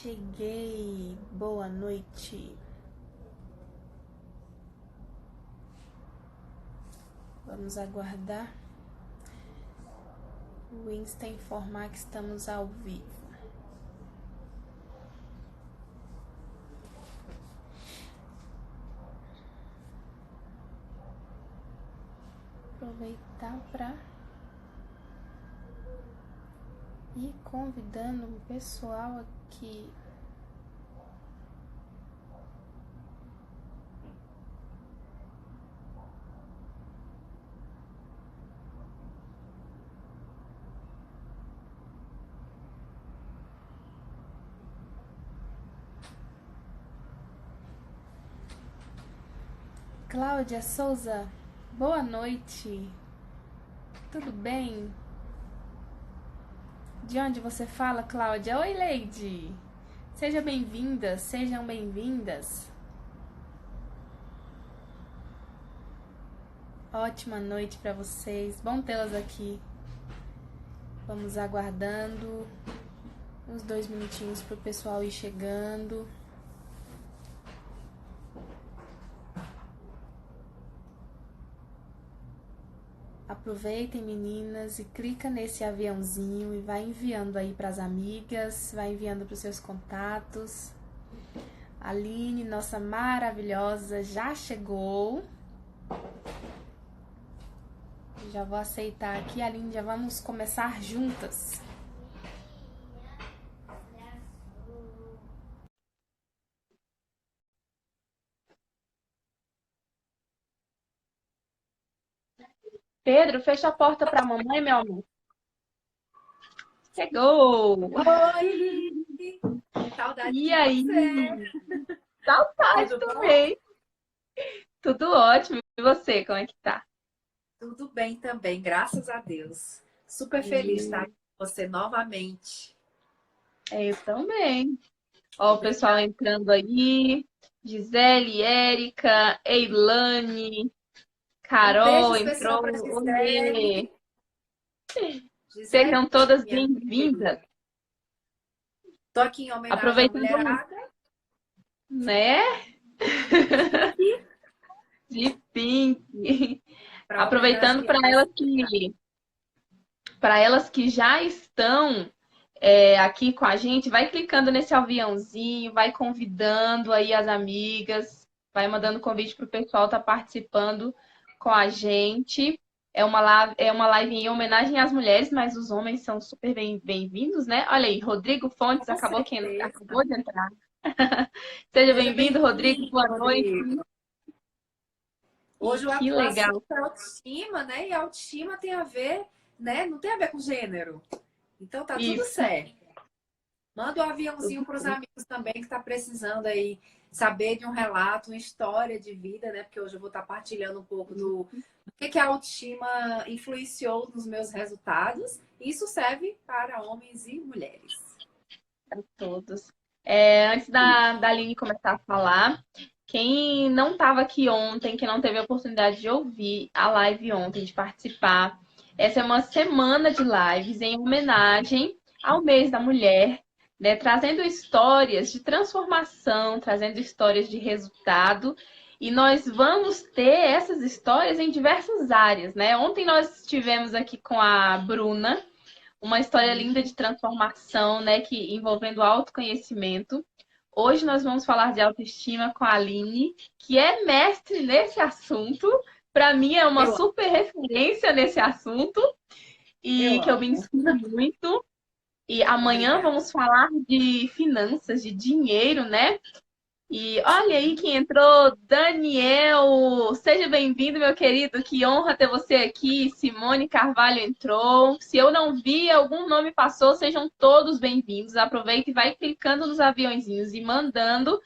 Cheguei. Boa noite. Vamos aguardar o Insta informar que estamos ao vivo. Aproveitar para ir convidando o pessoal aqui. Cláudia Souza, boa noite. Tudo bem? De onde você fala, Cláudia? Oi, Leide. Seja bem-vinda, sejam bem-vindas. Ótima noite para vocês. Bom tê-las aqui. Vamos aguardando uns 2 minutinhos para o pessoal ir chegando. Aproveitem, meninas, e clica nesse aviãozinho e vai enviando aí para as amigas, vai enviando para os seus contatos. Aline, nossa maravilhosa, já chegou. Já vou aceitar aqui, Aline, já vamos começar juntas. Pedro, fecha a porta para a mamãe, meu amor. Chegou! Oi! Saudade E de aí? você! Saudade Tudo bom? também. Tudo ótimo. E você, como é que tá? Tudo bem também, graças a Deus. Super feliz de estar aqui com você novamente. Eu também. Ó, o pessoal Obrigada. entrando aí. Gisele, Érica, Eilane, Um beijo Carol especial para entrou. Gisele. Oiê! Gisele, Sejam todas minha amiga bem-vindas. querida. Tô aqui em homenagem à Aproveitando, mulherada. né? De Pink De Pink. para Aproveitando homenagear essa mulherada. para elas que já estão aqui com a gente, vai clicando nesse aviãozinho, vai convidando aí as amigas, vai mandando convite para o pessoal estar participando com a gente. É uma live em homenagem às mulheres, mas os homens são super bem-vindos, né? Olha aí, Rodrigo Fontes Com certeza. acabou de entrar. Seja Seja bem-vindo, Rodrigo. bem-vindo, Boa noite. Rodrigo. E Hoje que o legal. assunto é autoestima, né? E autoestima tem a ver, né? Não tem a ver com gênero. Então tá tudo Isso. certo. Manda um aviãozinho para os amigos também que está precisando aí saber de um relato, uma história de vida, né? Porque hoje eu vou estar partilhando um pouco do que a autoestima influenciou nos meus resultados. Isso serve para homens e mulheres. Para todos. Antes da Aline começar a falar, quem não estava aqui ontem, quem não teve a oportunidade de ouvir a live ontem, de participar, essa é uma semana de lives em homenagem ao mês da mulher, né? Trazendo histórias de transformação, trazendo histórias de resultado. E nós vamos ter essas histórias em diversas áreas, né? Ontem nós estivemos aqui com a Bruna, uma história linda de transformação, né, que envolvendo autoconhecimento. Hoje nós vamos falar de autoestima com a Aline, que é mestre nesse assunto. Para mim é uma Eu, super referência nesse assunto e eu que eu me amo. inspiro muito. E amanhã Obrigada. vamos falar de finanças, de dinheiro, né? E olha aí quem entrou, Daniel! Seja bem-vindo, meu querido. Que honra ter você aqui. Simone Carvalho entrou. Se eu não vi, algum nome passou, sejam todos bem-vindos. Aproveita e vai clicando nos aviãozinhos e mandando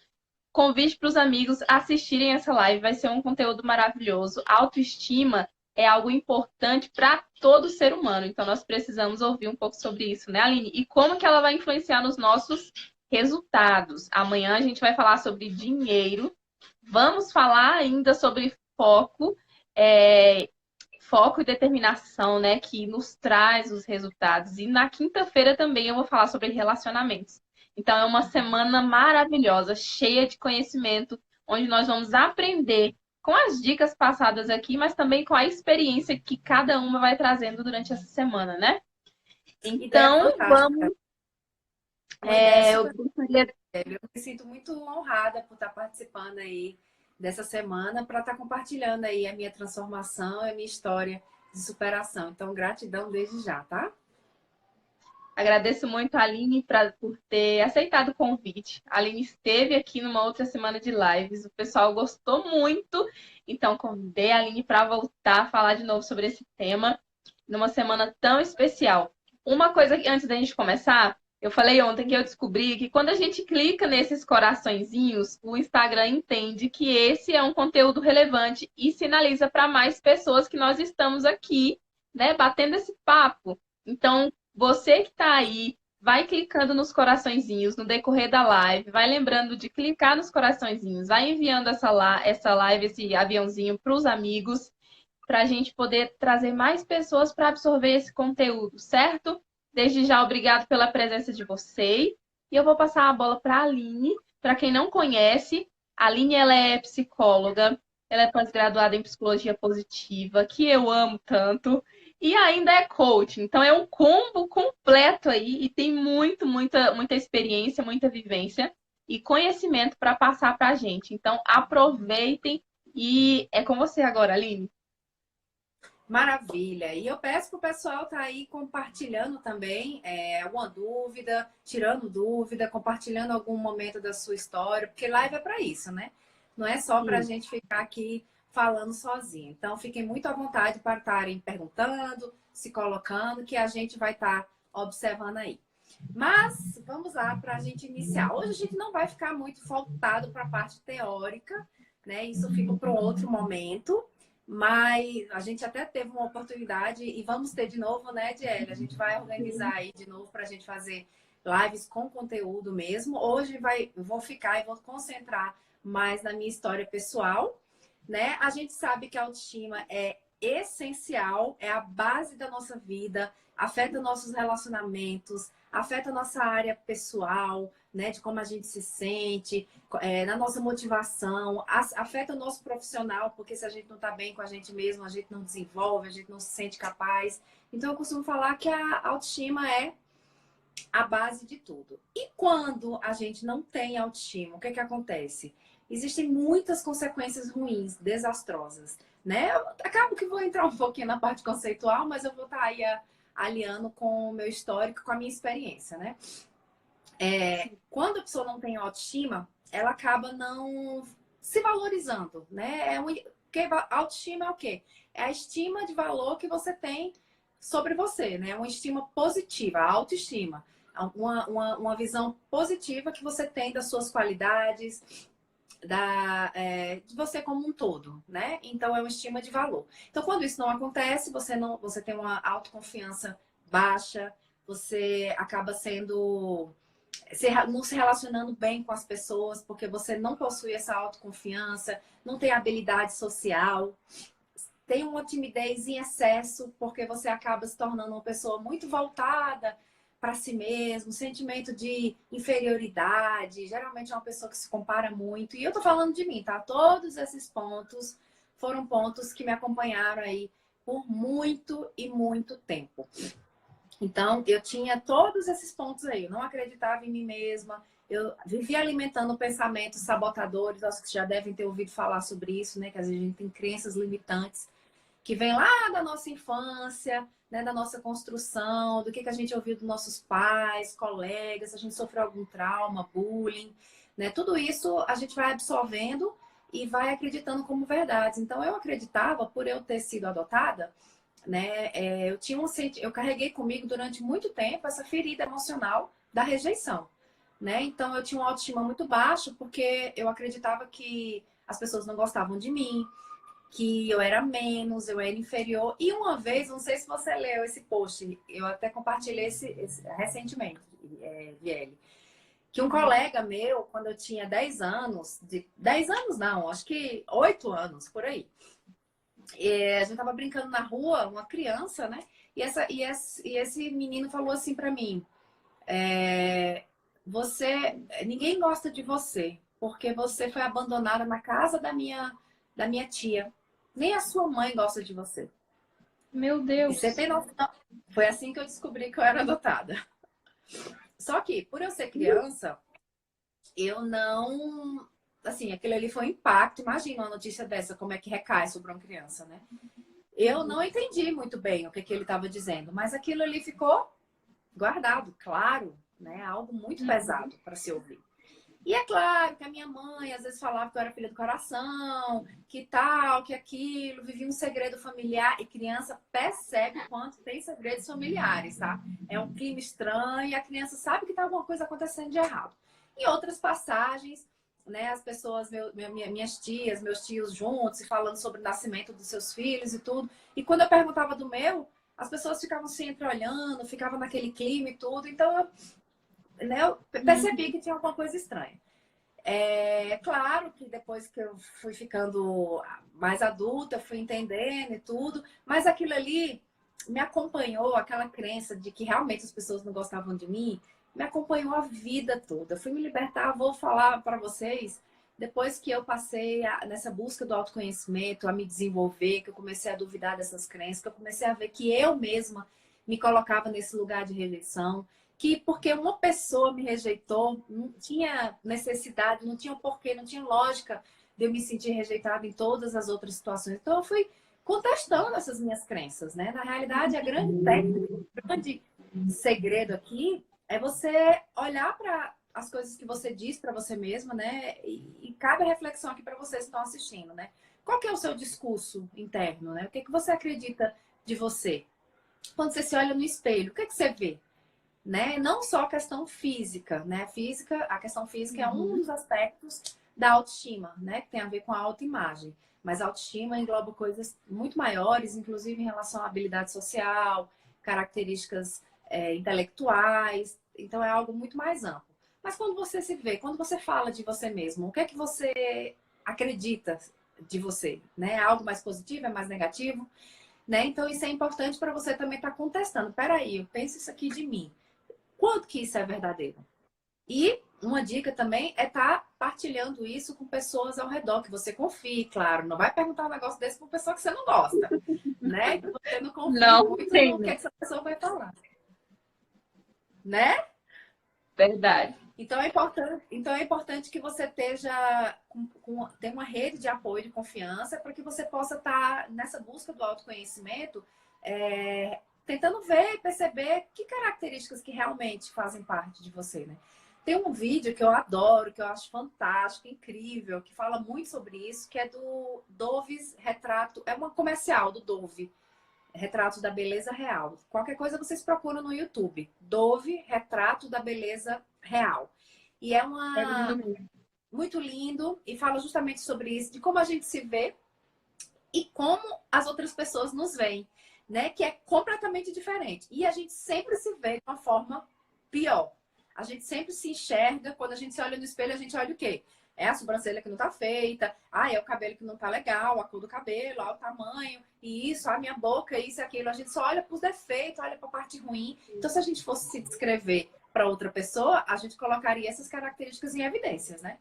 convite para os amigos assistirem essa live. Vai ser um conteúdo maravilhoso. Autoestima é algo importante para todo ser humano. Então, nós precisamos ouvir um pouco sobre isso, né, Aline? E como que ela vai influenciar nos nossos resultados. Amanhã a gente vai falar sobre dinheiro. Vamos falar ainda sobre foco e determinação, né, que nos traz os resultados. E na quinta-feira também eu vou falar sobre relacionamentos. Então é uma semana maravilhosa, cheia de conhecimento, onde nós vamos aprender com as dicas passadas aqui, mas também com a experiência que cada uma vai trazendo durante essa semana, né? Ideia Então, fantástica. vamos. Uma ideia Eu super. gostaria. Eu me sinto muito honrada por estar participando aí dessa semana, para estar compartilhando aí a minha transformação e a minha história de superação. Então, gratidão desde já, tá? Agradeço muito a Aline por ter aceitado o convite. A Aline esteve aqui numa outra semana de lives. O pessoal gostou muito. Então, convidei a Aline para voltar a falar de novo sobre esse tema numa semana tão especial. Uma coisa que antes da gente começar, eu falei ontem que eu descobri que quando a gente clica nesses coraçõezinhos, o Instagram entende que esse é um conteúdo relevante e sinaliza para mais pessoas que nós estamos aqui, né, batendo esse papo. Então, você que está aí, vai clicando nos coraçõezinhos no decorrer da live, vai lembrando de clicar nos coraçõezinhos, vai enviando essa live, esse aviãozinho para os amigos, para a gente poder trazer mais pessoas para absorver esse conteúdo, certo? Desde já, obrigado pela presença de vocês. E eu vou passar a bola para a Aline. Para quem não conhece, a Aline ela é psicóloga, ela é pós-graduada em psicologia positiva, que eu amo tanto. E ainda é coach, então é um combo completo aí e tem muita experiência, muita vivência e conhecimento para passar para a gente. Então aproveitem e é com você agora, Aline. Maravilha! E eu peço para o pessoal estar aí compartilhando também alguma dúvida, tirando dúvida, compartilhando algum momento da sua história, porque live é para isso, né? Não é só para a Sim. gente ficar aqui falando sozinho. Então, fiquem muito à vontade para estarem perguntando, se colocando, que a gente vai estar observando aí. Mas vamos lá para a gente iniciar. Hoje a gente não vai ficar muito voltado para a parte teórica, né? Isso fica para um outro momento. Mas a gente até teve uma oportunidade e vamos ter de novo, né, Diele? A gente vai organizar aí de novo para a gente fazer lives com conteúdo mesmo. Hoje eu vou ficar e vou concentrar mais na minha história pessoal, né? A gente sabe que a autoestima é essencial, é a base da nossa vida, afeta nossos relacionamentos, afeta nossa área pessoal, né? De como a gente se sente, na nossa motivação, afeta o nosso profissional, porque se a gente não está bem com a gente mesmo, a gente não desenvolve, a gente não se sente capaz. Então, eu costumo falar que a autoestima é a base de tudo. E quando a gente não tem autoestima, o que é que acontece? Existem muitas consequências ruins, desastrosas, né? Eu acabo que vou entrar um pouquinho na parte conceitual, mas eu vou estar aí aliando com o meu histórico, com a minha experiência, né? Quando a pessoa não tem autoestima, ela acaba não se valorizando, né? Porque autoestima é o quê? É a estima de valor que você tem sobre você, né? Uma estima positiva, a autoestima. Uma visão positiva que você tem das suas qualidades, de você como um todo, né? Então é uma estima de valor. Então, quando isso não acontece, você tem uma autoconfiança baixa, você acaba não se relacionando bem com as pessoas, porque você não possui essa autoconfiança, não tem habilidade social, tem uma timidez em excesso, porque você acaba se tornando uma pessoa muito voltada para si mesmo, sentimento de inferioridade, geralmente é uma pessoa que se compara muito. E eu tô falando de mim, tá? Todos esses pontos foram pontos que me acompanharam aí por muito e muito tempo. Então, eu tinha todos esses pontos aí. Eu não acreditava em mim mesma. Eu vivia alimentando pensamentos sabotadores. Acho que já devem ter ouvido falar sobre isso, né? Que às vezes a gente tem crenças limitantes que vêm lá da nossa infância, né? Da nossa construção, do que a gente ouviu dos nossos pais, colegas, se a gente sofreu algum trauma, bullying, né? Tudo isso a gente vai absorvendo e vai acreditando como verdades. Então, eu acreditava, por eu ter sido adotada, né? Eu carreguei comigo durante muito tempo essa ferida emocional da rejeição, né? Então eu tinha uma autoestima muito baixa porque eu acreditava que as pessoas não gostavam de mim, que eu era menos, eu era inferior. E uma vez, não sei se você leu esse post, eu até compartilhei esse recentemente, VL, que um colega meu, quando eu tinha 10 anos, 10 anos não, acho que 8 anos, por aí. A gente tava brincando na rua, uma criança, né? E esse menino falou assim pra mim: ninguém gosta de você, porque você foi abandonada na casa da minha tia. Nem a sua mãe gosta de você. Meu E você Deus. tem noção? Foi assim que eu descobri que eu era adotada. Só que, por eu ser criança, eu não. Assim, aquilo ali foi um impacto. Imagina uma notícia dessa, como é que recai sobre uma criança, né? Eu não entendi muito bem o que, que ele estava dizendo, mas aquilo ali ficou guardado, claro, né? Algo muito pesado para se ouvir. E é claro que a minha mãe às vezes falava que eu era filha do coração, que tal, que aquilo, vivia um segredo familiar. E criança percebe quanto tem segredos familiares, tá? É um clima estranho e a criança sabe que tá alguma coisa acontecendo de errado. Em outras passagens, né, as pessoas, minhas tias, meus tios juntos, e falando sobre o nascimento dos seus filhos e tudo. E quando eu perguntava do meu, as pessoas ficavam sempre olhando, ficavam naquele clima e tudo. Então, né, eu percebi que tinha alguma coisa estranha. É claro que depois que eu fui ficando mais adulta, eu fui entendendo e tudo, mas aquilo ali me acompanhou, aquela crença de que realmente as pessoas não gostavam de mim, me acompanhou a vida toda. Eu fui me libertar, vou falar para vocês, depois que eu passei nessa busca do autoconhecimento, a me desenvolver, que eu comecei a duvidar dessas crenças, que eu comecei a ver que eu mesma me colocava nesse lugar de rejeição, que porque uma pessoa me rejeitou, não tinha necessidade, não tinha porquê, não tinha lógica de eu me sentir rejeitada em todas as outras situações. Então eu fui contestando essas minhas crenças, né? Na realidade, a grande técnica, o grande segredo aqui é você olhar para as coisas que você diz para você mesma, né? E cabe a reflexão aqui para vocês que estão assistindo, né? Qual que é o seu discurso interno, né? O que, que você acredita de você? Quando você se olha no espelho, o que, que você vê? Né? Não só a questão física, né? A questão física é um dos aspectos da autoestima, né? Que tem a ver com a autoimagem. Mas a autoestima engloba coisas muito maiores, inclusive em relação à habilidade social, características intelectuais. Então é algo muito mais amplo. Mas quando você se vê, quando você fala de você mesmo, o que é que você acredita de você? Né? É algo mais positivo, é mais negativo? Né? Então isso é importante para você também estar contestando. Peraí, eu penso isso aqui de mim. Quanto que isso é verdadeiro? E uma dica também é estar partilhando isso com pessoas ao redor, que você confie, claro. Não vai perguntar um negócio desse para uma pessoa que você não gosta, né? Que você não confie Não muito no que tem. essa pessoa vai falar, né? Verdade. Então é importante que você esteja tenha uma rede de apoio, de confiança, para que você possa estar nessa busca do autoconhecimento, tentando ver e perceber que características que realmente fazem parte de você, né? Tem um vídeo que eu adoro, que eu acho fantástico, incrível, que fala muito sobre isso, que é do Dove's Retrato, é uma comercial do Dove, Retrato da Beleza Real. Qualquer coisa vocês procuram no YouTube. Dove, Retrato da Beleza Real. E é É lindo mesmo. muito lindo e fala justamente sobre isso, de como a gente se vê e como as outras pessoas nos veem, né? Que é completamente diferente. E a gente sempre se vê de uma forma pior. A gente sempre se enxerga, quando a gente se olha no espelho, a gente olha o quê? É a sobrancelha que não tá feita, é o cabelo que não tá legal, a cor do cabelo, o tamanho, e isso, a minha boca, isso e aquilo. A gente só olha pros defeitos, olha pra parte ruim. Então, se a gente fosse se descrever para outra pessoa, a gente colocaria essas características em evidências, né?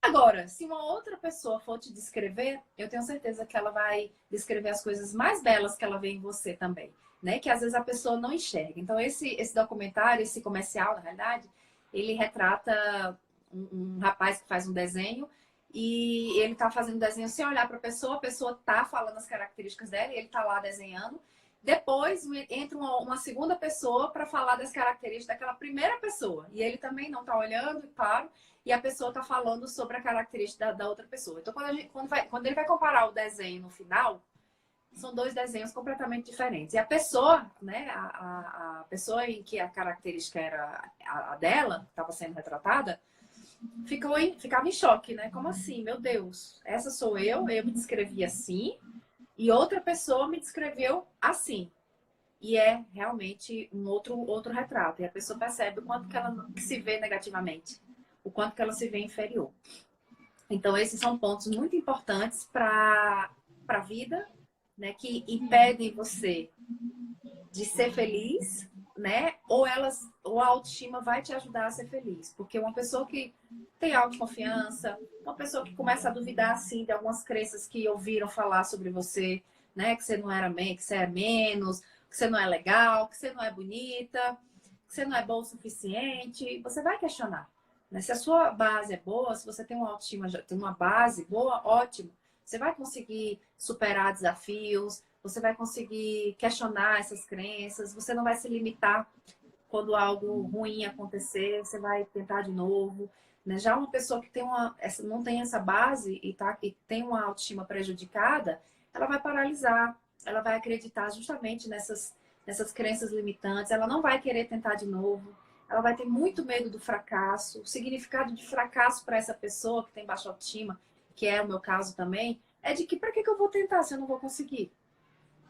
Agora, se uma outra pessoa for te descrever, eu tenho certeza que ela vai descrever as coisas mais belas que ela vê em você também, né? Que às vezes a pessoa não enxerga. Então, esse documentário, esse comercial, na realidade, ele retrata um rapaz que faz um desenho e ele tá fazendo desenho sem olhar para a pessoa tá falando as características dela e ele tá lá desenhando. Depois entra uma segunda pessoa para falar das características daquela primeira pessoa. E ele também não tá olhando, claro, e a pessoa está falando sobre a característica da outra pessoa. Então, quando ele vai comparar o desenho no final, são dois desenhos completamente diferentes. E a pessoa, né, a pessoa em que a característica era a dela, estava sendo retratada, ficava em choque, né? Como assim? Meu Deus, essa sou eu me descrevi assim, e outra pessoa me descreveu assim. E é realmente um outro retrato. E a pessoa percebe o quanto que ela se vê negativamente, o quanto que ela se vê inferior. Então, esses são pontos muito importantes para a vida, né? Que impedem você de ser feliz, né? Ou a autoestima vai te ajudar a ser feliz. Porque uma pessoa que tem autoconfiança, uma pessoa que começa a duvidar, assim, de algumas crenças que ouviram falar sobre você, né? Que você não era bem, que você é menos, que você não é legal, que você não é bonita, que você não é bom o suficiente. Você vai questionar. Né? Se a sua base é boa, se você tem uma autoestima, tem uma base boa, ótimo. Você vai conseguir superar desafios, você vai conseguir questionar essas crenças, você não vai se limitar quando algo ruim acontecer, você vai tentar de novo. Né? Já uma pessoa que tem não tem essa base e tem uma autoestima prejudicada, ela vai paralisar, ela vai acreditar justamente nessas crenças limitantes, ela não vai querer tentar de novo, ela vai ter muito medo do fracasso. O significado de fracasso para essa pessoa que tem baixa autoestima, que é o meu caso também, é de que para que eu vou tentar se eu não vou conseguir?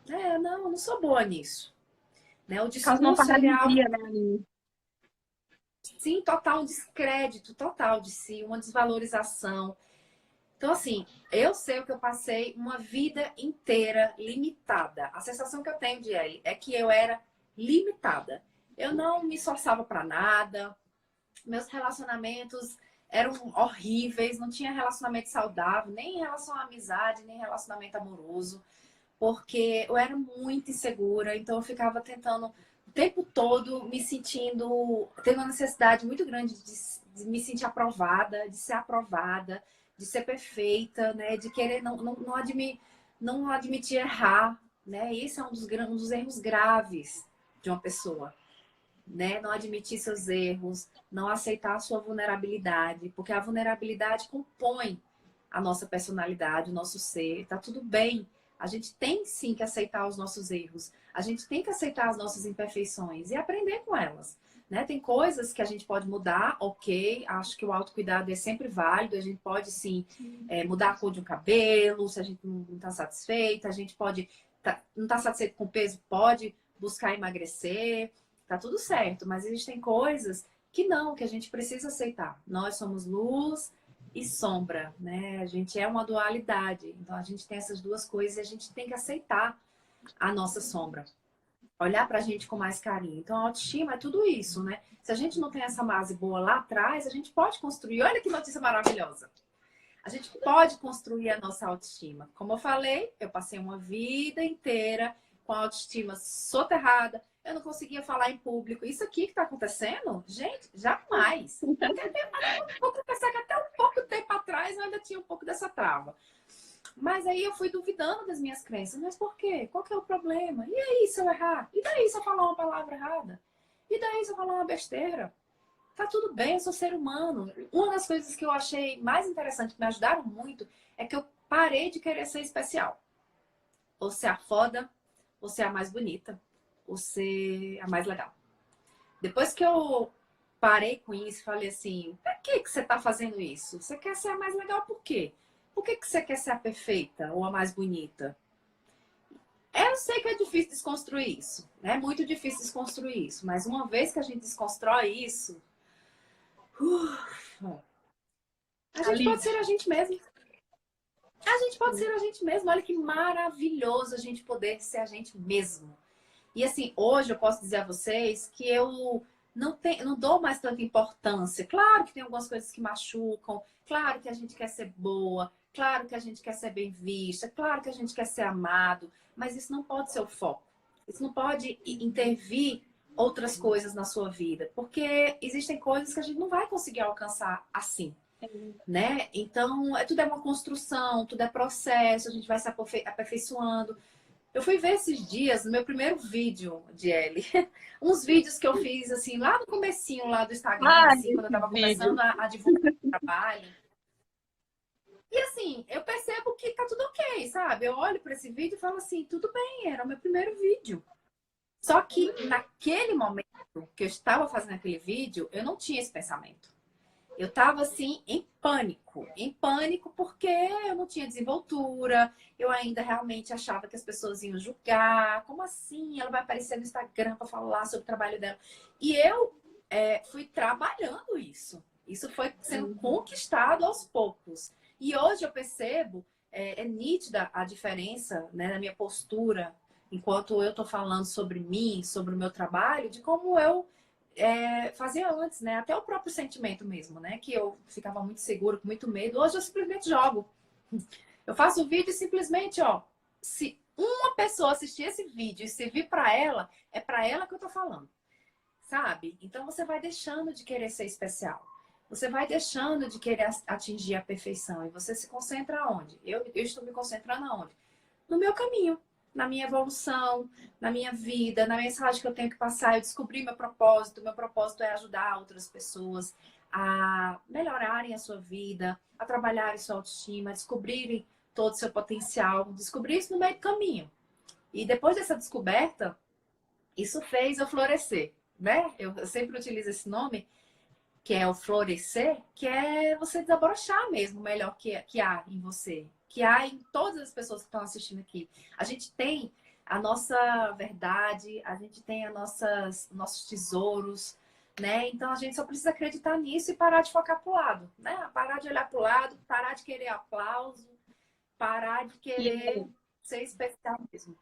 Não, eu não sou boa nisso. Né? O Causa uma discurso, ele é algo, paralisia, né, Aline? sim, total descrédito, total de si, uma desvalorização. Então, assim, eu sei o que eu passei uma vida inteira limitada. A sensação que eu tenho de Ellie é que eu era limitada. Eu não me esforçava para nada, meus relacionamentos eram horríveis, não tinha relacionamento saudável, nem em relação à amizade, nem relacionamento amoroso, porque eu era muito insegura, então eu ficava tentando o tempo todo me sentindo, tendo uma necessidade muito grande de me sentir aprovada, de ser perfeita, né? De querer não admitir errar, né? Esse é um dos erros graves de uma pessoa, né? Não admitir seus erros, não aceitar a sua vulnerabilidade, porque a vulnerabilidade compõe a nossa personalidade, o nosso ser. Tá tudo bem. A gente tem sim que aceitar os nossos erros. A gente tem que aceitar as nossas imperfeições e aprender com elas. Né? Tem coisas que a gente pode mudar, ok. Acho que o autocuidado é sempre válido. A gente pode sim mudar a cor de um cabelo, se a gente não está satisfeita. A gente pode não está satisfeito com o peso, pode buscar emagrecer. Tá tudo certo, mas existem coisas que não, que a gente precisa aceitar. Nós somos luz e sombra, né? A gente é uma dualidade. Então a gente tem essas duas coisas e a gente tem que aceitar a nossa sombra. Olhar pra gente com mais carinho. Então a autoestima é tudo isso, né? Se a gente não tem essa base boa lá atrás, a gente pode construir. Olha que notícia maravilhosa. A gente pode construir a nossa autoestima. Como eu falei, eu passei uma vida inteira com a autoestima soterrada. Eu não conseguia falar em público. Isso aqui que está acontecendo, gente, jamais. Vou confessar que até um pouco tempo atrás eu ainda tinha um pouco dessa trava. Mas aí eu fui duvidando das minhas crenças. Mas por quê? Qual que é o problema? E aí se eu errar? E daí se eu falar uma palavra errada? E daí se eu falar uma besteira? Tá tudo bem, eu sou ser humano. Uma das coisas que eu achei mais interessante, que me ajudaram muito, é que eu parei de querer ser especial. Ou ser a foda, ou ser a mais bonita, ou ser a mais legal. Depois que eu parei com isso, falei assim, por que você tá fazendo isso? Você quer ser a mais legal por quê? Por que você quer ser a perfeita ou a mais bonita? Eu sei que é difícil desconstruir isso. É muito difícil desconstruir isso. Mas uma vez que a gente desconstrói isso, a gente pode ser a gente mesmo. A gente pode ser a gente mesmo. Olha que maravilhoso a gente poder ser a gente mesmo. E assim, hoje eu posso dizer a vocês que eu não dou mais tanta importância. Claro que tem algumas coisas que machucam. Claro que a gente quer ser boa. Claro que a gente quer ser bem vista. Claro que a gente quer ser amado. Mas isso não pode ser o foco. Isso não pode intervir outras coisas na sua vida. Porque existem coisas que a gente não vai conseguir alcançar assim. Né? Então, tudo é uma construção, tudo é processo, a gente vai se aperfeiçoando. Eu fui ver esses dias, no meu primeiro vídeo de Ellie, uns vídeos que eu fiz, assim, lá no comecinho lá do Instagram, Ai, assim, quando eu esse tava vídeo. começando a divulgar o trabalho. E assim, eu percebo que tá tudo ok, sabe? Eu olho para esse vídeo e falo assim, tudo bem, era o meu primeiro vídeo. Só que naquele momento que eu estava fazendo aquele vídeo, eu não tinha esse pensamento. Eu tava assim em pânico porque eu não tinha desenvoltura, eu ainda realmente achava que as pessoas iam julgar, como assim? Ela vai aparecer no Instagram para falar sobre o trabalho dela. E eu fui trabalhando isso. Isso foi sendo conquistado aos poucos. E hoje eu percebo, é nítida a diferença, né, na minha postura, enquanto eu tô falando sobre mim, sobre o meu trabalho, de como eu fazia antes, né? Até o próprio sentimento mesmo, né? Que eu ficava muito segura, com muito medo. Hoje eu simplesmente jogo. Eu faço o vídeo e simplesmente, ó, se uma pessoa assistir esse vídeo e servir para ela, é para ela que eu tô falando, sabe? Então você vai deixando de querer ser especial. Você vai deixando de querer atingir a perfeição. E você se concentra onde? Eu estou me concentrando aonde? No meu caminho, na minha evolução, na minha vida, na mensagem que eu tenho que passar. Eu descobri meu propósito. Meu propósito é ajudar outras pessoas a melhorarem a sua vida, a trabalharem sua autoestima, a descobrirem todo o seu potencial. Descobrir isso no meio do caminho. E depois dessa descoberta, isso fez eu florescer, né? Eu sempre utilizo esse nome, que é o florescer, que é você desabrochar mesmo o melhor que há em você, que há em todas as pessoas que estão assistindo aqui. A gente tem a nossa verdade, a gente tem nossos tesouros, né? Então a gente só precisa acreditar nisso e parar de focar pro lado, né? Parar de olhar pro lado, parar de querer aplauso, parar de querer E ser especial mesmo.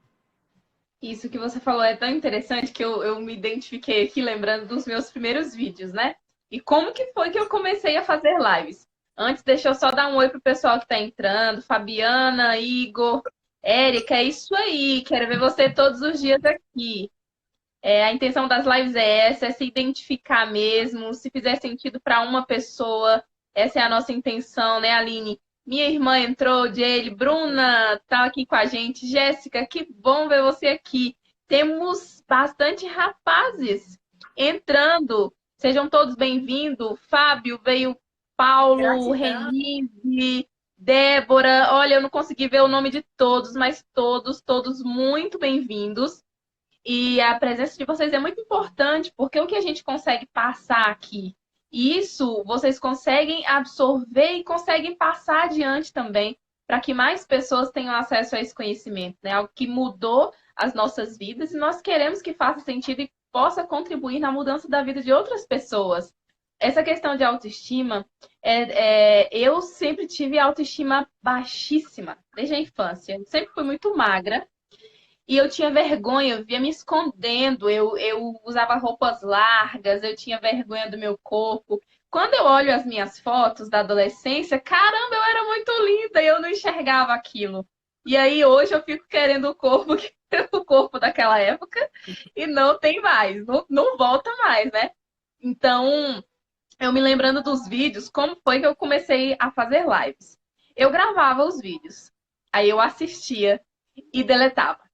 isso que você falou é tão interessante que eu me identifiquei aqui lembrando dos meus primeiros vídeos, né? E como que foi que eu comecei a fazer lives? Antes, deixa eu só dar um oi pro pessoal que tá entrando. Fabiana, Igor, Érica, é isso aí. Quero ver você todos os dias aqui. A intenção das lives é essa, é se identificar mesmo. Se fizer sentido para uma pessoa, essa é a nossa intenção, né, Aline? Minha irmã entrou, Jaylee, Bruna tá aqui com a gente. Jéssica, que bom ver você aqui. Temos bastante rapazes entrando. Sejam todos bem-vindos. Fábio, veio Paulo, Gratidão. Renise, Débora. Olha, eu não consegui ver o nome de todos, mas todos muito bem-vindos. E a presença de vocês é muito importante, porque o que a gente consegue passar aqui, isso vocês conseguem absorver e conseguem passar adiante também, para que mais pessoas tenham acesso a esse conhecimento, né? Algo que mudou as nossas vidas e nós queremos que faça sentido e possa contribuir na mudança da vida de outras pessoas. Essa questão de autoestima, eu sempre tive autoestima baixíssima, desde a infância. Eu sempre fui muito magra. E eu tinha vergonha, eu via me escondendo, eu usava roupas largas, eu tinha vergonha do meu corpo. Quando eu olho as minhas fotos da adolescência, caramba, eu era muito linda e eu não enxergava aquilo. E aí hoje eu fico querendo o corpo, o corpo daquela época e não tem mais, não volta mais, né? Então, eu me lembrando dos vídeos, como foi que eu comecei a fazer lives? Eu gravava os vídeos, aí eu assistia e deletava.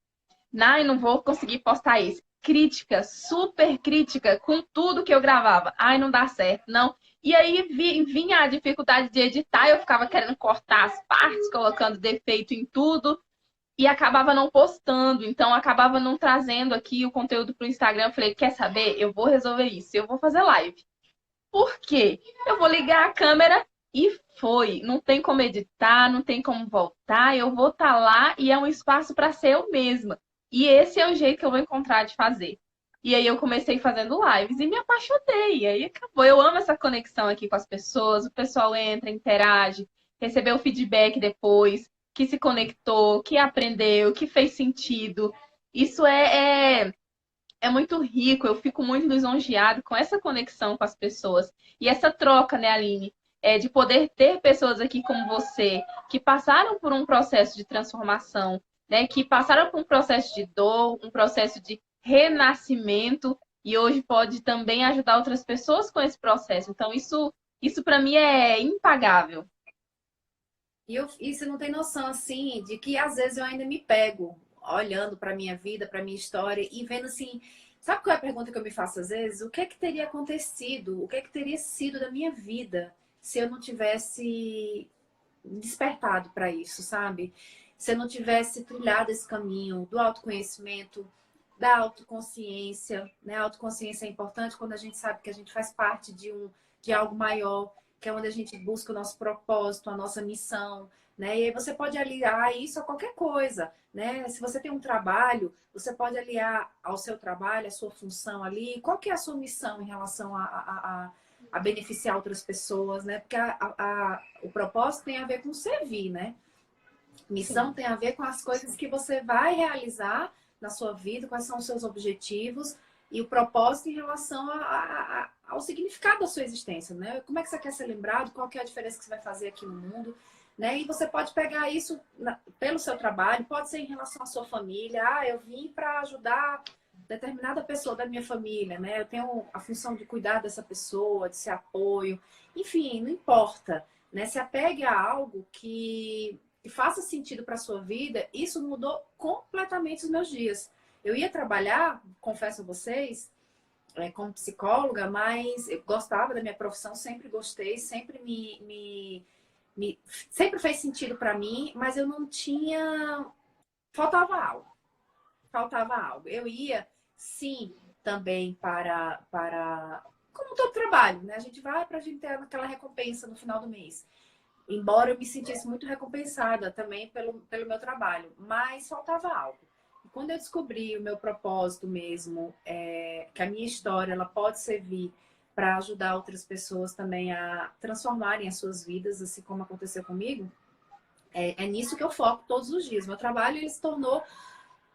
Ai, não vou conseguir postar isso. Crítica, super crítica com tudo que eu gravava. Ai, não dá certo, não. E aí vinha a dificuldade de editar, eu ficava querendo cortar as partes, colocando defeito em tudo e acabava não postando. Então, acabava não trazendo aqui o conteúdo para o Instagram. Eu falei, quer saber? Eu vou resolver isso, eu vou fazer live. Por quê? Eu vou ligar a câmera e foi. Não tem como editar, não tem como voltar. Eu vou estar lá e é um espaço para ser eu mesma. E esse é o jeito que eu vou encontrar de fazer. E aí eu comecei fazendo lives e me apaixonei. E aí acabou. Eu amo essa conexão aqui com as pessoas. O pessoal entra, interage, recebeu feedback depois, que se conectou, que aprendeu, que fez sentido. Isso é muito rico, eu fico muito lisonjeado com essa conexão com as pessoas. E essa troca, né, Aline? De poder ter pessoas aqui como você, que passaram por um processo de transformação, né, que passaram por um processo de dor, um processo de renascimento, e hoje pode também ajudar outras pessoas com esse processo. Então, isso para mim é impagável. E você não tem noção, assim, de que às vezes eu ainda me pego olhando para minha vida, para minha história e vendo assim. Sabe qual é a pergunta que eu me faço às vezes? O que é que teria acontecido? O que é que teria sido da minha vida se eu não tivesse despertado para isso, sabe? Se eu não tivesse trilhado esse caminho do autoconhecimento, da autoconsciência, né? A autoconsciência é importante quando a gente sabe que a gente faz parte de algo maior, que é onde a gente busca o nosso propósito, a nossa missão, né? E aí você pode aliar isso a qualquer coisa, né? Se você tem um trabalho, você pode aliar ao seu trabalho, a sua função ali. Qual que é a sua missão em relação a beneficiar outras pessoas, né? Porque o propósito tem a ver com servir, né? Missão Sim. tem a ver com as coisas que você vai realizar na sua vida, quais são os seus objetivos e o propósito em relação ao significado da sua existência, né? Como é que você quer ser lembrado? Qual que é a diferença que você vai fazer aqui no mundo? Né? E você pode pegar isso pelo seu trabalho, pode ser em relação à sua família. Ah, eu vim para ajudar determinada pessoa da minha família, né? Eu tenho a função de cuidar dessa pessoa, de ser apoio. Enfim, não importa, né? Se apegue a algo que faça sentido para a sua vida. Isso mudou completamente os meus dias. Eu ia trabalhar, confesso a vocês, como psicóloga, mas eu gostava da minha profissão, sempre gostei, sempre sempre fez sentido para mim, mas eu não tinha. Faltava algo. Faltava algo. Eu ia, sim, também como todo trabalho, né? A gente vai para a gente ter aquela recompensa no final do mês. Embora eu me sentisse muito recompensada também pelo meu trabalho, mas faltava algo. E quando eu descobri o meu propósito mesmo, que a minha história ela pode servir para ajudar outras pessoas também a transformarem as suas vidas, assim como aconteceu comigo, é nisso que eu foco todos os dias. Meu trabalho ele se tornou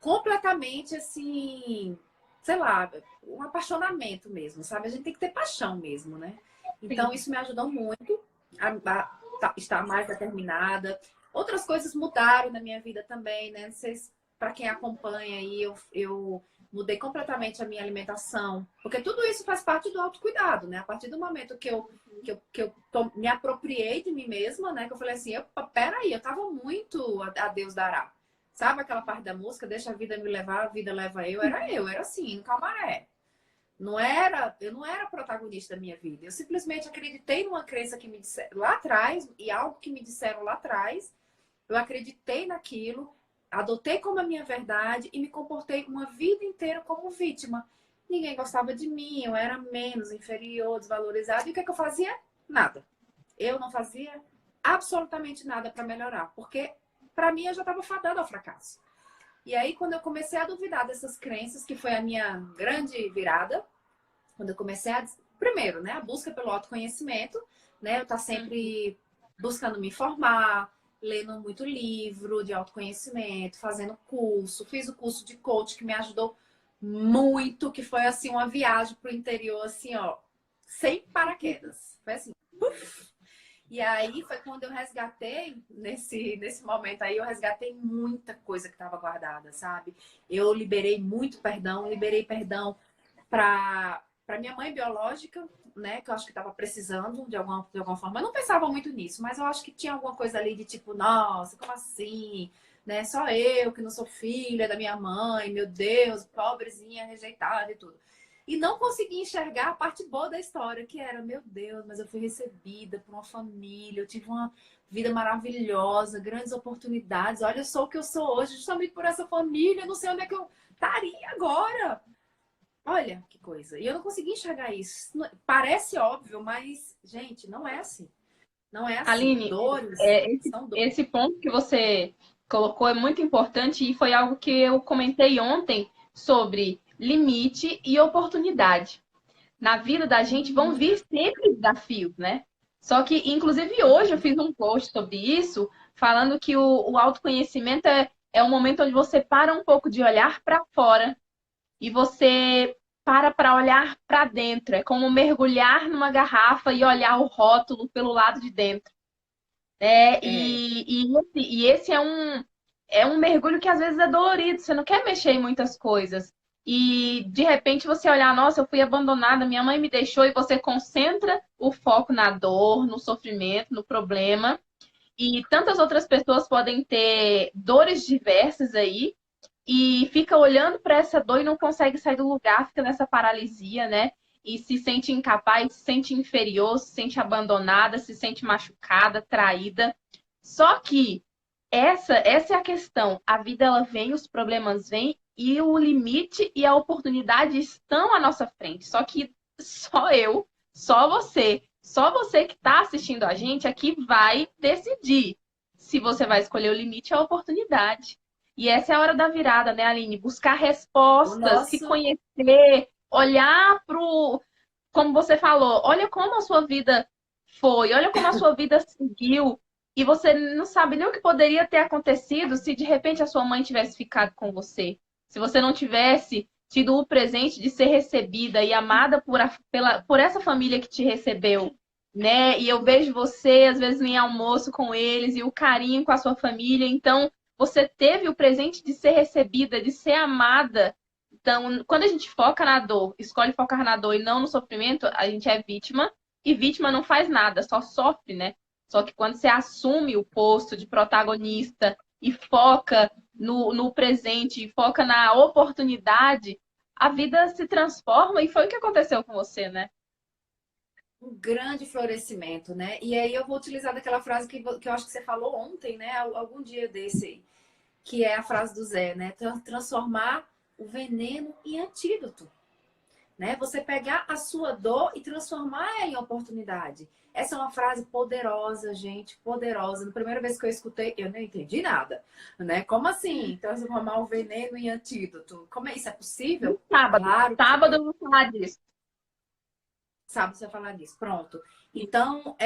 completamente assim, sei lá, um apaixonamento mesmo, sabe? A gente tem que ter paixão mesmo, né? Então, Sim. isso me ajudou muito a estar mais determinada. Outras coisas mudaram na minha vida também, né? Não sei se para quem acompanha aí, eu mudei completamente a minha alimentação, porque tudo isso faz parte do autocuidado, né? A partir do momento que eu me apropriei de mim mesma, né? Que eu falei assim, peraí, eu tava muito a Deus dará. Sabe aquela parte da música, deixa a vida me levar, a vida leva eu, era assim, no Calmaré. Eu não era protagonista da minha vida. Eu simplesmente acreditei numa crença que me disseram lá atrás, e algo que me disseram lá atrás. Eu acreditei naquilo, adotei como a minha verdade e me comportei uma vida inteira como vítima. Ninguém gostava de mim, eu era menos, inferior, desvalorizado. E o que é que eu fazia? Nada. Eu não fazia absolutamente nada para melhorar, porque para mim eu já estava fadada ao fracasso. E aí, quando eu comecei a duvidar dessas crenças, que foi a minha grande virada, quando eu comecei primeiro, né, a busca pelo autoconhecimento, né, eu estar sempre buscando me informar, lendo muito livro de autoconhecimento, fazendo curso, fiz o curso de coach que me ajudou muito, que foi assim uma viagem para o interior, assim, ó, sem paraquedas. Foi assim, uf. E aí foi quando eu resgatei, nesse momento aí, eu resgatei muita coisa que estava guardada, sabe? Eu liberei perdão para minha mãe biológica, né? Que eu acho que estava precisando de alguma forma. Eu não pensava muito nisso, mas eu acho que tinha alguma coisa ali de tipo, nossa, como assim? Né? Só eu que não sou filha da minha mãe, meu Deus, pobrezinha, rejeitada e tudo. E não consegui enxergar a parte boa da história, que era, meu Deus, mas eu fui recebida por uma família, eu tive uma vida maravilhosa, grandes oportunidades. Olha, eu sou o que eu sou hoje, justamente por essa família, não sei onde é que eu estaria agora. Olha que coisa. E eu não consegui enxergar isso. Parece óbvio, mas, gente, não é assim. Não é assim. Aline, Dores são dores. esse ponto que você colocou é muito importante e foi algo que eu comentei ontem sobre limite e oportunidade. Na vida da gente vão vir sempre desafios, né? Só que, inclusive, hoje eu fiz um post sobre isso, falando que o autoconhecimento é um momento onde você para um pouco de olhar para fora e você para olhar para dentro. É como mergulhar numa garrafa e olhar o rótulo pelo lado de dentro. É, E esse é um mergulho que às vezes é dolorido, você não quer mexer em muitas coisas. E de repente você olhar, nossa, eu fui abandonada, minha mãe me deixou, e você concentra o foco na dor, no sofrimento, no problema. E tantas outras pessoas podem ter dores diversas aí, e fica olhando para essa dor e não consegue sair do lugar, fica nessa paralisia, né? E se sente incapaz, se sente inferior, se sente abandonada, se sente machucada, traída. Só que essa é a questão. A vida ela vem, os problemas vêm e o limite e a oportunidade estão à nossa frente. Só que só eu, só você que está assistindo a gente aqui vai decidir se você vai escolher o limite ou a oportunidade. E essa é a hora da virada, né, Aline? Buscar o respostas, se nosso. conhecer, olhar pro, como você falou, olha como a sua vida foi, olha como a sua vida seguiu. E você não sabe nem o que poderia ter acontecido se de repente a sua mãe tivesse ficado com você. Se você não tivesse tido o presente de ser recebida e amada por essa família que te recebeu, né? E eu vejo você, às vezes, em almoço com eles e o carinho com a sua família. Então, você teve o presente de ser recebida, de ser amada. Então, quando a gente foca na dor, escolhe focar na dor e não no sofrimento, a gente é vítima. E vítima não faz nada, só sofre, né? Só que quando você assume o posto de protagonista e foca no presente, e foca na oportunidade, a vida se transforma e foi o que aconteceu com você, né? Um grande florescimento, né? E aí eu vou utilizar daquela frase que eu acho que você falou ontem, né? Algum dia desse aí, que é a frase do Zé, né? Transformar o veneno em antídoto, né? Você pegar a sua dor e transformar em oportunidade. Essa é uma frase poderosa, gente, poderosa. Na primeira vez que eu escutei, eu não entendi nada, né? Como assim? Transformar o veneno em antídoto? Como é isso? É possível? Sábado. Claro que Sábado é. eu vou falar disso. Sabe você falar disso? Pronto. Então,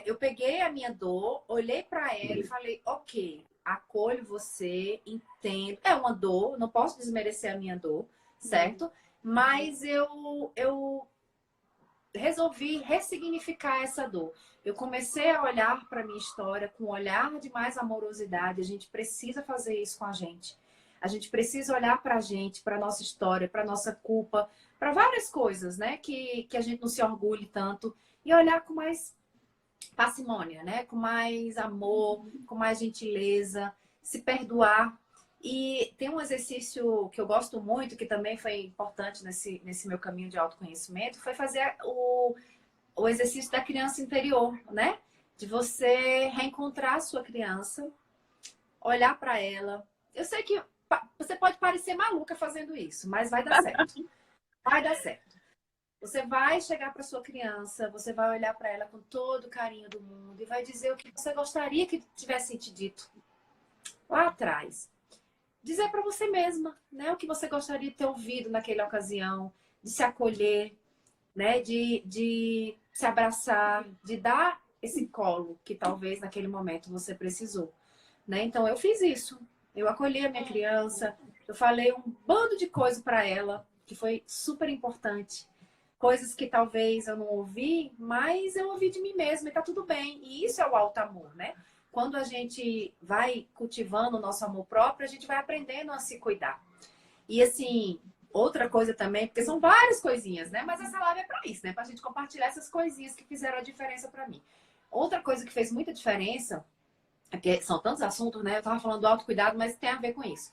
eu peguei a minha dor, olhei para ela e falei, ok, acolho você, entendo. É uma dor, não posso desmerecer a minha dor, certo? Mas eu resolvi ressignificar essa dor. Eu comecei a olhar para minha história com um olhar de mais amorosidade. A gente precisa fazer isso com a gente. A gente precisa olhar para a gente, para nossa história, para nossa culpa, para várias coisas, né? Que a gente não se orgulhe tanto e olhar com mais parcimônia, né? Com mais amor, com mais gentileza, se perdoar. E tem um exercício que eu gosto muito, que também foi importante nesse meu caminho de autoconhecimento, foi fazer o exercício da criança interior, né? De você reencontrar a sua criança, olhar para ela. Eu sei que você pode parecer maluca fazendo isso, mas vai dar certo. Vai dar certo. Você vai chegar para sua criança, você vai olhar para ela com todo o carinho do mundo e vai dizer o que você gostaria que tivesse te dito lá atrás. Dizer para você mesma, né, o que você gostaria de ter ouvido naquela ocasião, de se acolher, né, de se abraçar, de dar esse colo que talvez naquele momento você precisou, né? Então eu fiz isso. Eu acolhi a minha criança, eu falei um bando de coisa para ela que foi super importante. Coisas que talvez eu não ouvi, mas eu ouvi de mim mesma e tá tudo bem. E isso é o alto amor, né? Quando a gente vai cultivando o nosso amor próprio, a gente vai aprendendo a se cuidar. E assim, outra coisa também, porque são várias coisinhas, né? Mas essa live é pra isso, né? Pra gente compartilhar essas coisinhas que fizeram a diferença pra mim. Outra coisa que fez muita diferença, porque são tantos assuntos, né? Eu tava falando do autocuidado, mas tem a ver com isso.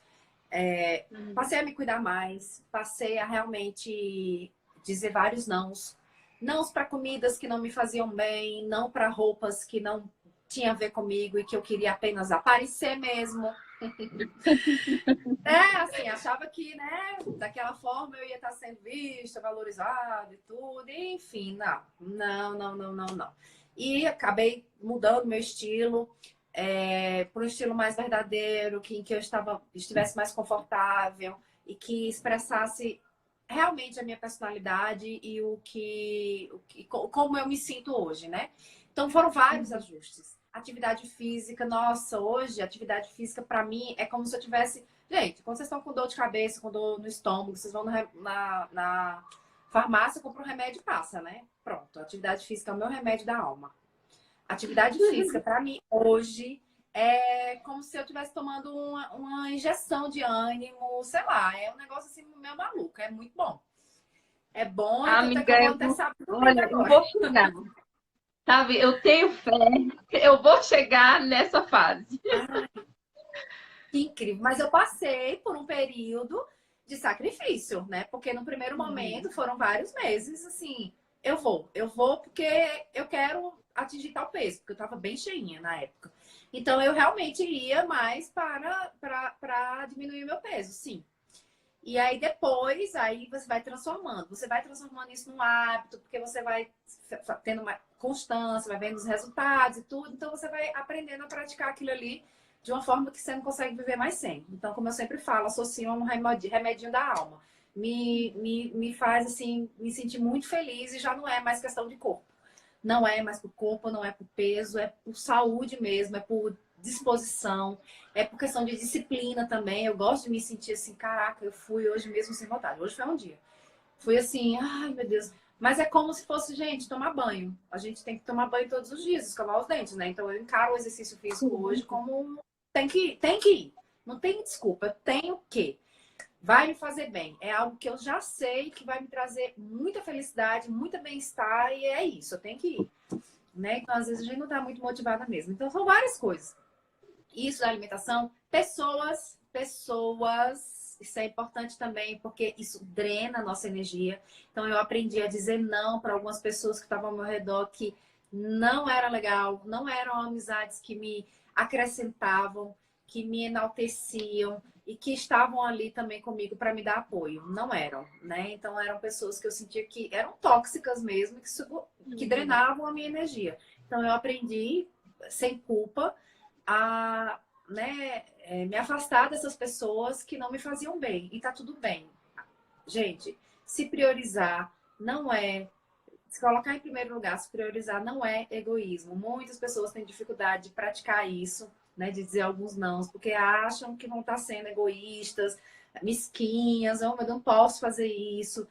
Passei a me cuidar mais, passei a realmente dizer vários nãos. Nãos para comidas que não me faziam bem, não para roupas que não tinha a ver comigo e que eu queria apenas aparecer mesmo. Assim, achava que, né, daquela forma eu ia estar sendo vista, valorizada e tudo. E, enfim, não. E acabei mudando meu estilo para um estilo mais verdadeiro, em que eu estivesse mais confortável e que expressasse realmente a minha personalidade e como eu me sinto hoje, né? Então foram vários ajustes. Atividade física, nossa, hoje atividade física para mim é como se eu tivesse. Gente, quando vocês estão com dor de cabeça, com dor no estômago, vocês vão na farmácia, compram um remédio e passa, né? Pronto, atividade física é o meu remédio da alma. Atividade física, para mim, hoje, é como se eu estivesse tomando uma injeção de ânimo, sei lá, é um negócio assim meio maluco, é muito bom. É bom e até que Amiga, eu vou até sábado domingo olha, eu agora. vou chegar. Sabe, eu tenho fé, eu vou chegar nessa fase. Que incrível. Mas eu passei por um período de sacrifício, né? Porque no primeiro momento foram vários meses, assim, eu vou porque eu quero atingir tal peso, porque eu tava bem cheinha na época. Então eu realmente ia mais para diminuir o meu peso, sim. E aí depois, aí você vai transformando. Você vai transformando isso num hábito, porque você vai tendo uma constância, vai vendo os resultados e tudo. Então você vai aprendendo a praticar aquilo ali de uma forma que você não consegue viver mais sem. Então, como eu sempre falo, associo um remedinho da alma. Me faz, assim, me sentir muito feliz e já não é mais questão de corpo. Não é mais por corpo, não é por peso, é por saúde mesmo, é por disposição, é por questão de disciplina também. Eu gosto de me sentir assim, caraca, eu fui hoje mesmo sem vontade. Hoje foi um dia. Fui assim, ai meu Deus. Mas é como se fosse, gente, tomar banho. A gente tem que tomar banho todos os dias, escovar os dentes, né? Então eu encaro o exercício físico hoje como tem que ir. Não tem desculpa, eu tenho que. Vai me fazer bem. É algo que eu já sei que vai me trazer muita felicidade, muita bem-estar, e é isso, eu tenho que ir. Né? Então, às vezes, a gente não tá muito motivada mesmo. Então, são várias coisas. Isso da alimentação, pessoas, isso é importante também, porque isso drena a nossa energia. Então, eu aprendi a dizer não para algumas pessoas que estavam ao meu redor que não era legal, não eram amizades que me acrescentavam, que me enalteciam e que estavam ali também comigo para me dar apoio. Não eram, né? Então, eram pessoas que eu sentia que eram tóxicas mesmo, que drenavam a minha energia. Então, eu aprendi, sem culpa, a, né, me afastar dessas pessoas que não me faziam bem. E tá tudo bem. Gente, se priorizar não é... Se colocar em primeiro lugar, se priorizar não é egoísmo. Muitas pessoas têm dificuldade de praticar isso, né, de dizer alguns nãos, porque acham que vão estar sendo egoístas, mesquinhas, oh, eu não posso fazer isso.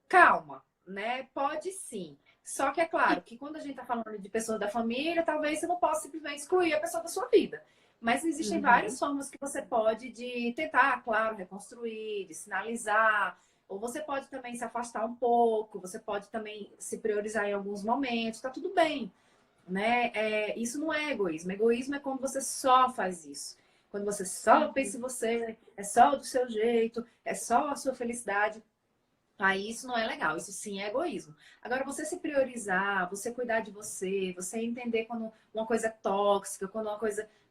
Calma, né? Pode sim. Só que é claro que quando a gente está falando de pessoas da família, talvez você não possa simplesmente excluir a pessoa da sua vida. Mas existem várias formas que você pode de tentar, claro, reconstruir, de sinalizar. Ou você pode também se afastar um pouco, você pode também se priorizar em alguns momentos, tá tudo bem, né? Isso não é egoísmo. Egoísmo é quando você só faz isso. Quando você só pensa em você, é só do seu jeito, é só a sua felicidade. Aí isso não é legal, isso sim é egoísmo. Agora, você se priorizar, você cuidar de você, você entender quando uma coisa é tóxica, quando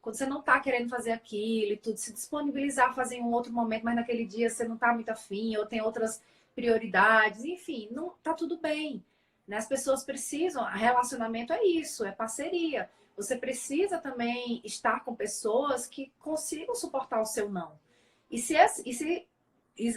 você não tá querendo fazer aquilo e tudo, se disponibilizar a fazer em um outro momento, mas naquele dia você não tá muito afim, ou tem outras prioridades, enfim, não tá tudo bem. Né? As pessoas precisam, relacionamento é isso, é parceria. Você precisa também estar com pessoas que consigam suportar o seu não. E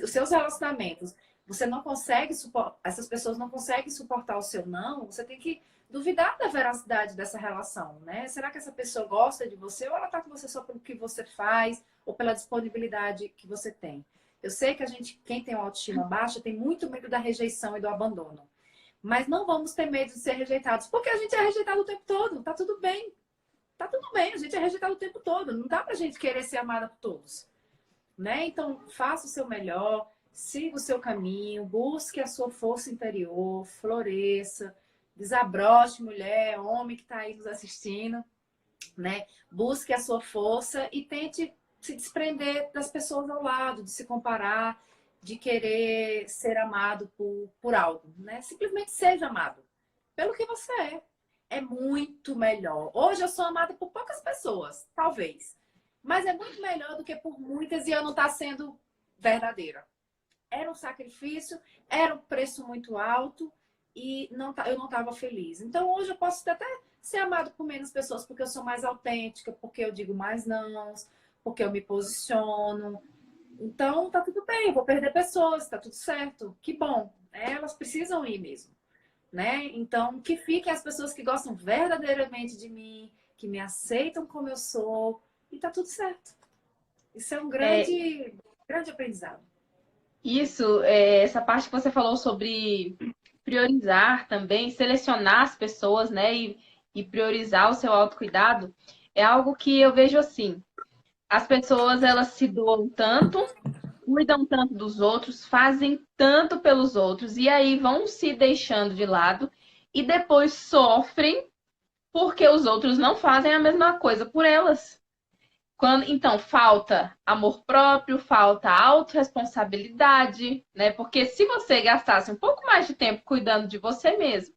os seus relacionamentos você não consegue suportar, essas pessoas não conseguem suportar o seu não, você tem que duvidar da veracidade dessa relação, né? Será que essa pessoa gosta de você ou ela tá com você só pelo que você faz ou pela disponibilidade que você tem? Eu sei que quem tem uma autoestima baixa, tem muito medo da rejeição e do abandono. Mas não vamos ter medo de ser rejeitados, porque a gente é rejeitado o tempo todo, tá tudo bem. Tá tudo bem, a gente é rejeitado o tempo todo, não dá pra gente querer ser amada por todos, né? Então, faça o seu melhor, siga o seu caminho, busque a sua força interior, floresça, desabroche, mulher, homem que está aí nos assistindo, né? Busque a sua força e tente se desprender das pessoas ao lado, de se comparar, de querer ser amado por algo, né? Simplesmente seja amado pelo que você é. É muito melhor. Hoje eu sou amada por poucas pessoas, talvez. Mas é muito melhor do que por muitas e eu não estar sendo verdadeira. Era um sacrifício, era um preço muito alto e eu não estava feliz. Então hoje eu posso até ser amado por menos pessoas porque eu sou mais autêntica, porque eu digo mais não, porque eu me posiciono. Então tá tudo bem, eu vou perder pessoas, tá tudo certo. Que bom, né? Elas precisam ir mesmo, né? Então que fiquem as pessoas que gostam verdadeiramente de mim, que me aceitam como eu sou e tá tudo certo. Isso é um grande aprendizado. Isso, essa parte que você falou sobre priorizar também, selecionar as pessoas, né, e priorizar o seu autocuidado, é algo que eu vejo assim. As pessoas, elas se doam tanto, cuidam tanto dos outros, fazem tanto pelos outros, e aí vão se deixando de lado e depois sofrem porque os outros não fazem a mesma coisa por elas. Então, falta amor próprio, falta autorresponsabilidade, né? Porque se você gastasse um pouco mais de tempo cuidando de você mesmo,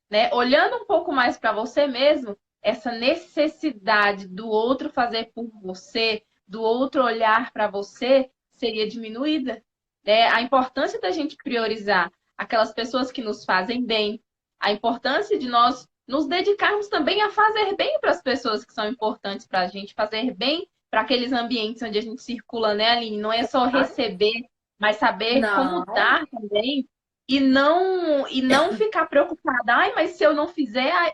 né? Olhando um pouco mais para você mesmo, essa necessidade do outro fazer por você, do outro olhar para você, seria diminuída, né? A importância da gente priorizar aquelas pessoas que nos fazem bem, a importância de nós nos dedicarmos também a fazer bem para as pessoas que são importantes para a gente, fazer bem para aqueles ambientes onde a gente circula, né, Aline? Não é só receber, mas saber como Não, dar também e não ficar preocupada. Ai, mas se eu não fizer, ai,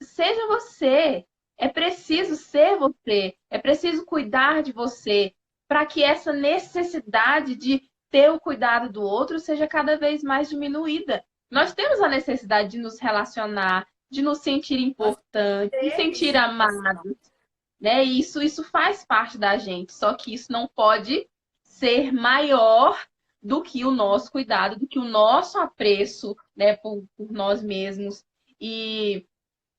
seja você. É preciso ser você, é preciso cuidar de você, para que essa necessidade de ter o cuidado do outro seja cada vez mais diminuída. Nós temos a necessidade de nos relacionar, de nos sentir Nós importantes, de seres sentir de relação. amados, né? Isso faz parte da gente, só que isso não pode ser maior do que o nosso cuidado, do que o nosso apreço, né, por nós mesmos. E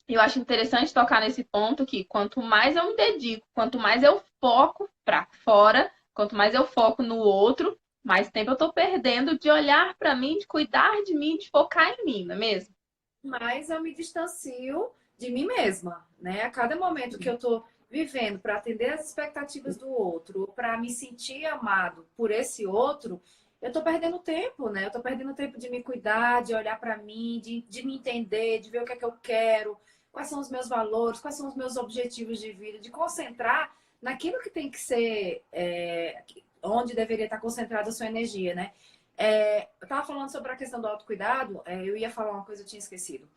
eu acho interessante tocar nesse ponto que quanto mais eu me dedico, quanto mais eu foco para fora, quanto mais eu foco no outro, mais tempo eu estou perdendo de olhar para mim, de cuidar de mim, de focar em mim, não é mesmo? Mas eu me distancio de mim mesma, né? A cada momento que eu tô vivendo para atender as expectativas do outro, para me sentir amado por esse outro, eu tô perdendo tempo, né? Eu tô perdendo tempo de me cuidar, de olhar para mim, de me entender, de ver o que é que eu quero, quais são os meus valores, quais são os meus objetivos de vida, de concentrar naquilo que tem que ser, onde deveria estar concentrada a sua energia, né? Eu estava falando sobre a questão do autocuidado, eu ia falar uma coisa, eu tinha esquecido.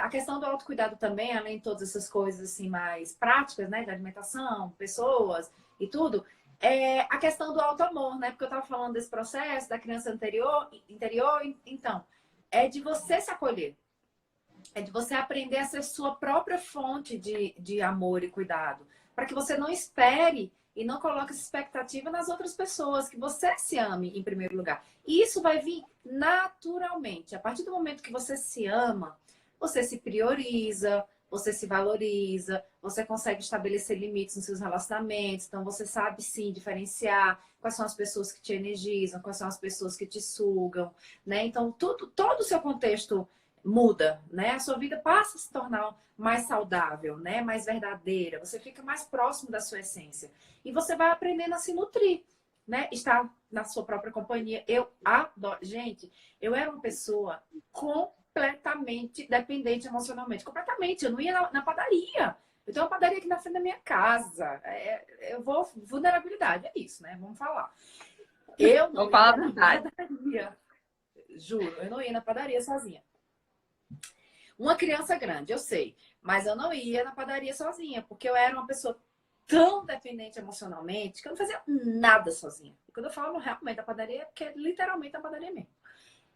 A questão do autocuidado também, além de todas essas coisas assim mais práticas, né, de alimentação, pessoas e tudo, a questão do auto-amor, né? Porque eu estava falando desse processo da criança interior, então, é de você se acolher. É de você aprender a ser sua própria fonte de amor e cuidado. Para que você não espere e não coloque essa expectativa nas outras pessoas, que você se ame em primeiro lugar. E isso vai vir naturalmente. A partir do momento que você se ama, você se prioriza, você se valoriza, você consegue estabelecer limites nos seus relacionamentos, então você sabe sim diferenciar quais são as pessoas que te energizam, quais são as pessoas que te sugam, né? Então todo o seu contexto muda, né? A sua vida passa a se tornar mais saudável, né? Mais verdadeira. Você fica mais próximo da sua essência. E você vai aprendendo a se nutrir, né? Estar na sua própria companhia. Eu adoro. Gente, eu era uma pessoa completamente dependente emocionalmente. Completamente. Eu não ia na padaria. Eu tenho uma padaria aqui na frente da minha casa. Eu vou... Vulnerabilidade, é isso, né? Vamos falar. Eu Vou não falar ia a na verdade. padaria. Juro, eu não ia na padaria sozinha. Uma criança grande, eu sei. Mas eu não ia na padaria sozinha, porque eu era uma pessoa tão dependente emocionalmente que eu não fazia nada sozinha. E quando eu falo realmente da padaria, é porque é literalmente a padaria mesmo.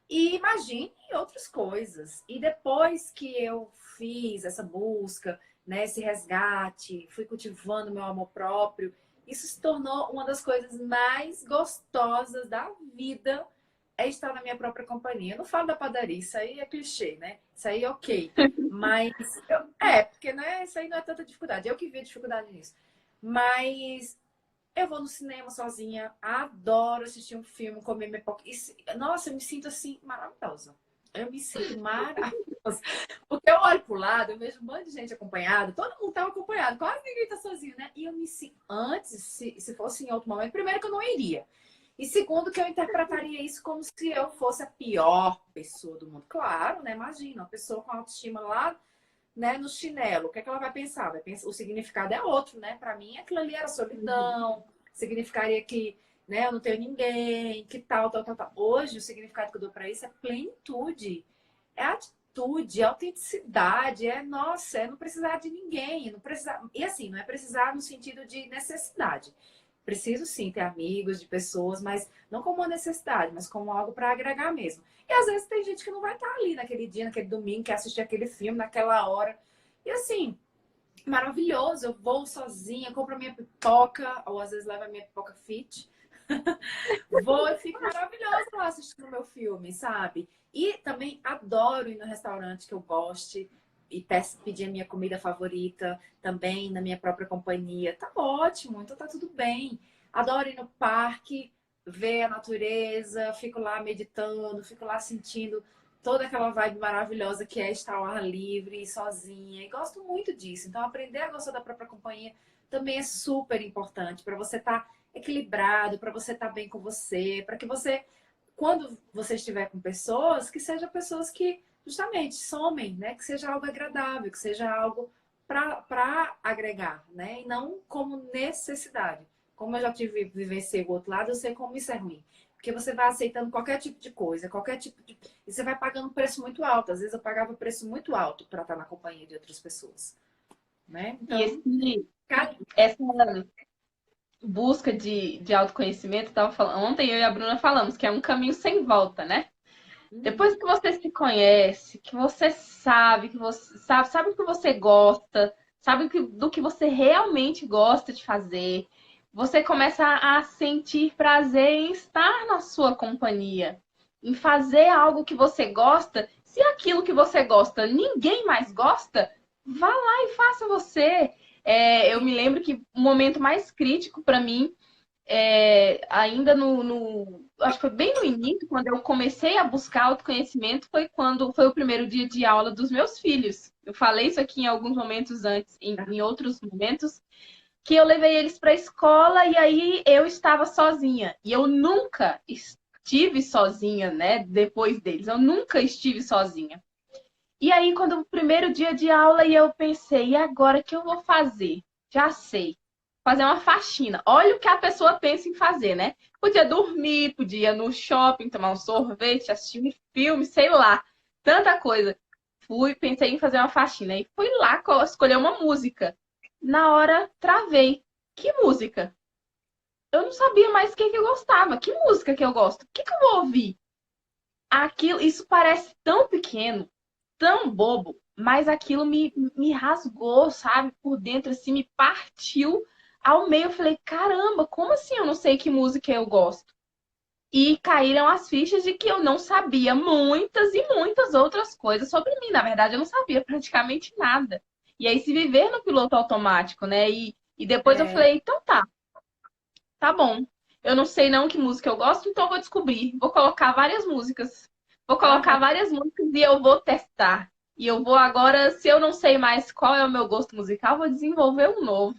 E imagine outras coisas. E depois que eu fiz essa busca, né, esse resgate, fui cultivando meu amor próprio, isso se tornou uma das coisas mais gostosas da vida, é estar na minha própria companhia. Eu não falo da padaria, isso aí é clichê, né? Isso aí é ok. Mas porque né, isso aí não é tanta dificuldade. Eu que vi dificuldade nisso. Mas eu vou no cinema sozinha, adoro assistir um filme, comer minha pipoca. Nossa, eu me sinto assim maravilhosa. Eu me sinto maravilhosa. Porque eu olho pro lado, eu vejo um monte de gente acompanhada, todo mundo tá acompanhado, quase ninguém tá sozinho, né? E eu me sinto, antes, se fosse em outro momento, primeiro que eu não iria. E segundo, que eu interpretaria isso como se eu fosse a pior pessoa do mundo. Claro, né? Imagina, uma pessoa com autoestima lá, né, no chinelo. O que é que ela vai pensar? O significado é outro, né? Para mim, aquilo ali era solidão, significaria que, né, eu não tenho ninguém, que tal, tal, tal, tal. Hoje, o significado que eu dou para isso é plenitude, é atitude, é autenticidade, nossa, é não precisar de ninguém, não precisar. E assim, não é precisar no sentido de necessidade. Preciso sim ter amigos, de pessoas, mas não como uma necessidade, mas como algo para agregar mesmo. E às vezes tem gente que não vai estar ali naquele dia, naquele domingo, quer assistir aquele filme naquela hora. E assim, maravilhoso. Eu vou sozinha, compro a minha pipoca, ou às vezes levo a minha pipoca fit. Vou e fico maravilhosa lá assistindo o meu filme, sabe? E também adoro ir no restaurante que eu goste e pedir a minha comida favorita também na minha própria companhia. Tá ótimo, então tá tudo bem. Adoro ir no parque, ver a natureza, fico lá meditando, fico lá sentindo toda aquela vibe maravilhosa que é estar ao ar livre, sozinha. E gosto muito disso. Então, aprender a gostar da própria companhia também é super importante para você estar equilibrado, para você estar bem com você, para que você, quando você estiver com pessoas, que sejam pessoas que justamente somem, né? Que seja algo agradável, que seja algo para agregar, né? E não como necessidade. Como eu já tive vivenciei o outro lado, eu sei como isso é ruim. Porque você vai aceitando qualquer tipo de coisa, qualquer tipo de. E você vai pagando um preço muito alto. Às vezes eu pagava preço muito alto para estar na companhia de outras pessoas. né? E Então, essa busca de autoconhecimento, tava falando, ontem eu e a Bruna falamos que é um caminho sem volta, né? Depois que você se conhece, que você sabe, sabe o que você gosta, sabe do que você realmente gosta de fazer, você começa a sentir prazer em estar na sua companhia, em fazer algo que você gosta. Se aquilo que você gosta ninguém mais gosta, vá lá e faça você. Eu me lembro que o momento mais crítico para mim ainda acho que foi bem no início, quando eu comecei a buscar autoconhecimento, foi quando foi o primeiro dia de aula dos meus filhos. Eu falei isso aqui em alguns momentos antes, em outros momentos, que eu levei eles para a escola e aí eu estava sozinha. E eu nunca estive sozinha, né? Depois deles, eu nunca estive sozinha. E aí, quando o primeiro dia de aula, e eu pensei, e agora o que eu vou fazer? Já sei. Fazer uma faxina. Olha o que a pessoa pensa em fazer, né? Podia dormir, podia ir no shopping, tomar um sorvete, assistir um filme, sei lá. Tanta coisa. Pensei em fazer uma faxina. E fui lá escolher uma música. Na hora, travei. Que música? Eu não sabia mais o que eu gostava. Que música que eu gosto? O que eu vou ouvir? Isso parece tão pequeno, tão bobo, mas aquilo me rasgou, sabe? Por dentro, assim, me partiu ao meio. Eu falei, caramba, como assim eu não sei que música eu gosto? E caíram as fichas de que eu não sabia muitas e muitas outras coisas sobre mim. Na verdade, eu não sabia praticamente nada. E aí, se viver no piloto automático, né? E depois eu falei, então tá bom. Eu não sei não que música eu gosto, então eu vou descobrir. Vou colocar várias músicas. Vou colocar aham, várias músicas e eu vou testar. E eu vou agora, se eu não sei mais qual é o meu gosto musical, vou desenvolver um novo.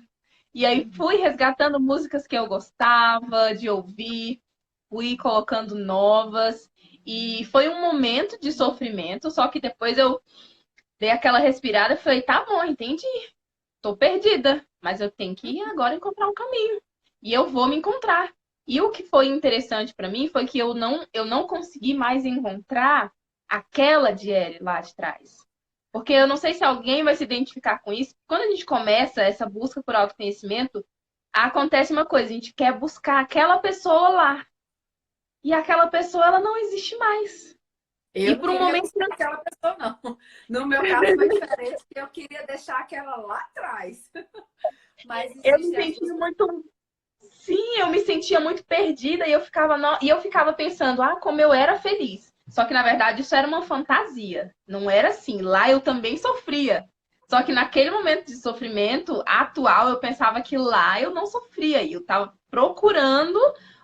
E aí fui resgatando músicas que eu gostava de ouvir, fui colocando novas. E foi um momento de sofrimento, só que depois eu dei aquela respirada e falei, tá bom, entendi. Tô perdida, mas eu tenho que agora encontrar um caminho. E eu vou me encontrar. E o que foi interessante para mim foi que eu não consegui mais encontrar aquela Diele lá de trás. Porque eu não sei se alguém vai se identificar com isso. Quando a gente começa essa busca por autoconhecimento, acontece uma coisa, a gente quer buscar aquela pessoa lá. E aquela pessoa, ela não existe mais. E eu não por um queria momento buscar aquela pessoa, não. No meu caso foi diferente, porque eu queria deixar aquela lá atrás. Mas eu me existem as senti pessoas. muito. Sim, eu me sentia muito perdida e eu ficava pensando, como eu era feliz. Só que na verdade isso era uma fantasia. Não era assim. Lá eu também sofria. Só que naquele momento de sofrimento atual, eu pensava que lá eu não sofria. E eu estava procurando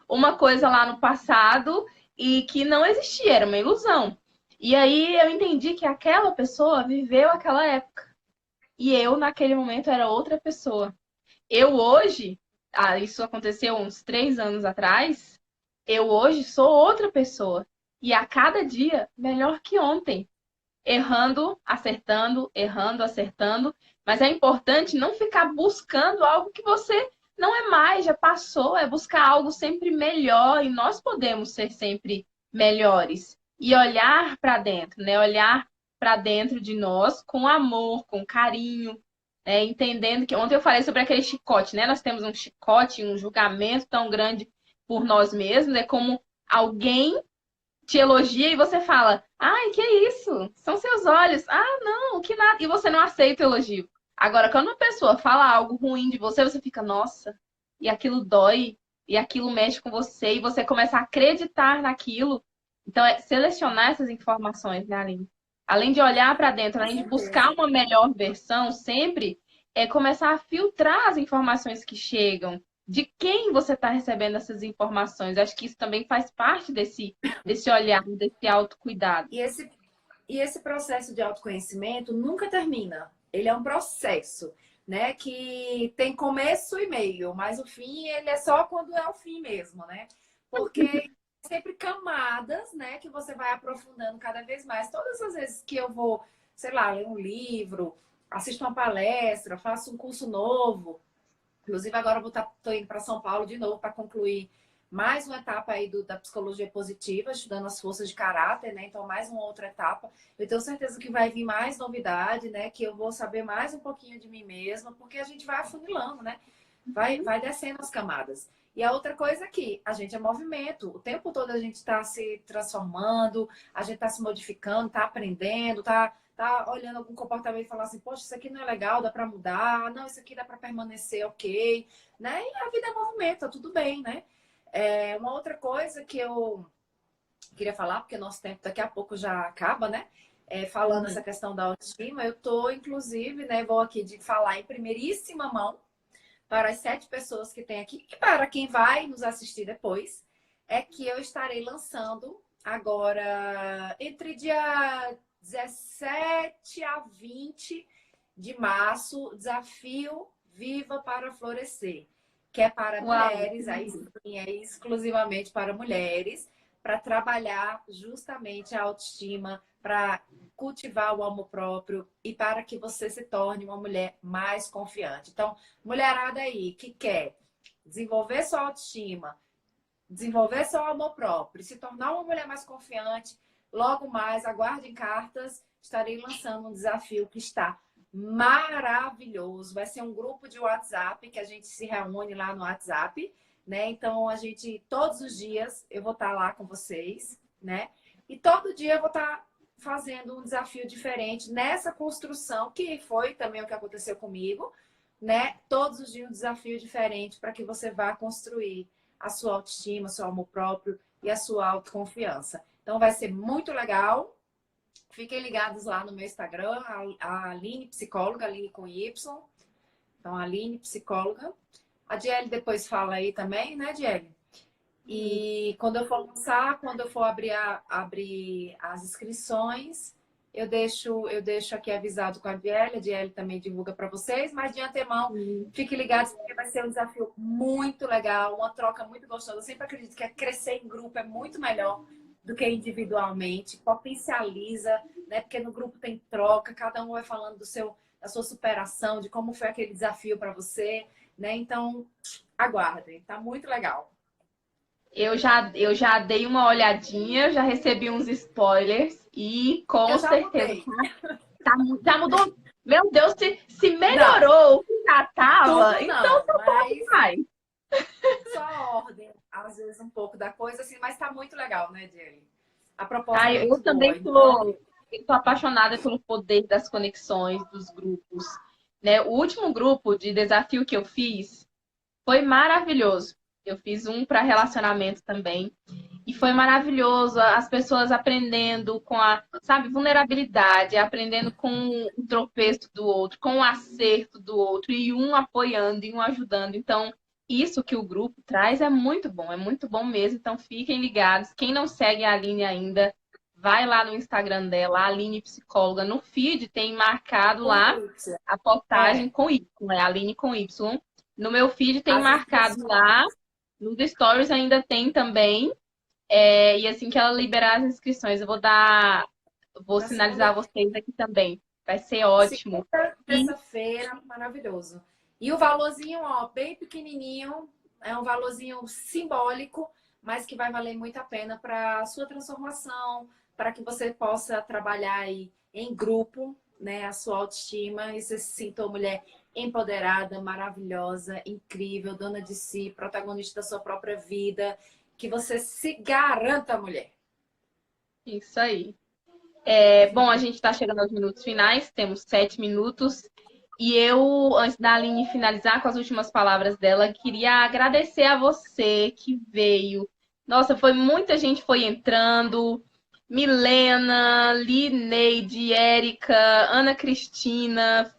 uma coisa lá no passado e que não existia, era uma ilusão. E aí eu entendi que aquela pessoa viveu aquela época. E eu, naquele momento, era outra pessoa. Eu hoje, isso aconteceu uns 3 anos atrás, eu hoje sou outra pessoa. E a cada dia, melhor que ontem. Errando, acertando, errando, acertando. Mas é importante não ficar buscando algo que você não é mais, já passou. É buscar algo sempre melhor. E nós podemos ser sempre melhores. E olhar para dentro, né? Olhar para dentro de nós com amor, com carinho, entendendo que ontem eu falei sobre aquele chicote, né? Nós temos um chicote, um julgamento tão grande por nós mesmos, é como alguém te elogia e você fala: "Ai, que isso? São seus olhos". "Ah, não, que nada". E você não aceita o elogio. Agora, quando uma pessoa fala algo ruim de você, você fica: "Nossa". E aquilo dói, e aquilo mexe com você e você começa a acreditar naquilo. Então, é selecionar essas informações, né, Aline? Além de olhar para dentro, Com além de buscar certeza. uma melhor versão, sempre é começar a filtrar as informações que chegam. De quem você está recebendo essas informações? Acho que isso também faz parte desse olhar, desse autocuidado. E esse, e esse processo de autoconhecimento nunca termina. Ele é um processo, né? Que tem começo e meio, mas o fim, ele é só quando é o fim mesmo, né? Porque sempre camadas, né? Que você vai aprofundando cada vez mais. Todas as vezes que eu vou, sei lá, ler um livro, assisto uma palestra, faço um curso novo. Inclusive, agora eu estou indo para São Paulo de novo para concluir mais uma etapa aí da psicologia positiva, estudando as forças de caráter, né? Então, mais uma outra etapa. Eu tenho certeza que vai vir mais novidade, né? Que eu vou saber mais um pouquinho de mim mesma, porque a gente vai afunilando, né? Vai descendo as camadas. E a outra coisa aqui, a gente é movimento. O tempo todo a gente está se transformando, a gente está se modificando, está aprendendo, tá olhando algum comportamento e falando assim, poxa, isso aqui não é legal, dá para mudar, não, isso aqui dá para permanecer, ok, né? E a vida é movimento, tá tudo bem, né? Uma outra coisa que eu queria falar, porque nosso tempo daqui a pouco já acaba, né? Falando essa questão da autoestima, eu tô, inclusive, né, vou aqui de falar em primeiríssima mão para as 7 pessoas que tem aqui e para quem vai nos assistir depois, é que eu estarei lançando agora entre dia 17 a 20 de março, o desafio Viva para Florescer, que é para Uau! mulheres, aí sim, é exclusivamente para mulheres, para trabalhar justamente a autoestima, para cultivar o amor próprio e para que você se torne uma mulher mais confiante. Então, mulherada aí que quer desenvolver sua autoestima, desenvolver seu amor próprio e se tornar uma mulher mais confiante, logo mais, aguardem cartas, estarei lançando um desafio que está maravilhoso. Vai ser um grupo de WhatsApp que a gente se reúne lá no WhatsApp, né? Então, a gente, todos os dias, eu vou estar lá com vocês, né? E todo dia eu vou estar fazendo um desafio diferente nessa construção, que foi também o que aconteceu comigo, né? Todos os dias um desafio diferente para que você vá construir a sua autoestima, seu amor próprio e a sua autoconfiança. Então vai ser muito legal. Fiquem ligados lá no meu Instagram, a Aline Psicóloga, Aline com Y. Então, Aline Psicóloga. A Diele depois fala aí também, né, Diele? E quando eu for lançar, quando eu for abrir as inscrições, eu deixo aqui avisado com a Diele também divulga para vocês, mas de antemão, fiquem ligados porque vai ser um desafio muito legal, uma troca muito gostosa. Eu sempre acredito que crescer em grupo é muito melhor do que individualmente, potencializa, né? Porque no grupo tem troca, cada um vai falando da sua superação, de como foi aquele desafio para você, né? Então, aguardem, tá muito legal. Eu já dei uma olhadinha, já recebi uns spoilers e com Eu já certeza mudei. já mudou. Meu Deus, se Não, melhorou o que já tava, tudo então não, só pode mas mais. só a ordem, às vezes um pouco da coisa, assim, mas tá muito legal, né, Jelly? A proposta é Ai, eu muito boa. também Então, eu tô apaixonada pelo poder das conexões, dos grupos, né? O último grupo de desafio que eu fiz foi maravilhoso. Eu fiz um para relacionamento também. E foi maravilhoso, as pessoas aprendendo com a, sabe, vulnerabilidade, aprendendo com o tropeço do outro, com o acerto do outro, e um apoiando e um ajudando. Então, isso que o grupo traz é muito bom mesmo. Então, fiquem ligados. Quem não segue a Aline ainda, vai lá no Instagram dela, a Aline Psicóloga. No feed tem marcado lá putz, a postagem é, com Y, é Aline com Y. No meu feed tem as marcado lá, inscrições, nos stories ainda tem também. E assim que ela liberar as inscrições, vou na segunda, sinalizar vocês aqui também. Vai ser ótimo. segunda, E terça-feira, maravilhoso. E o valorzinho, ó, bem pequenininho, é um valorzinho simbólico, mas que vai valer muito a pena para a sua transformação, para que você possa trabalhar aí em grupo, né, a sua autoestima e você se sinta uma mulher empoderada, maravilhosa, incrível, dona de si, protagonista da sua própria vida, que você se garanta, mulher. isso aí. Bom, a gente está chegando aos minutos finais, temos 7 minutos. E eu, antes da Aline finalizar com as últimas palavras dela, queria agradecer a você que veio. Nossa, foi muita gente foi entrando. Milena, Lineide, Érica, Ana Cristina,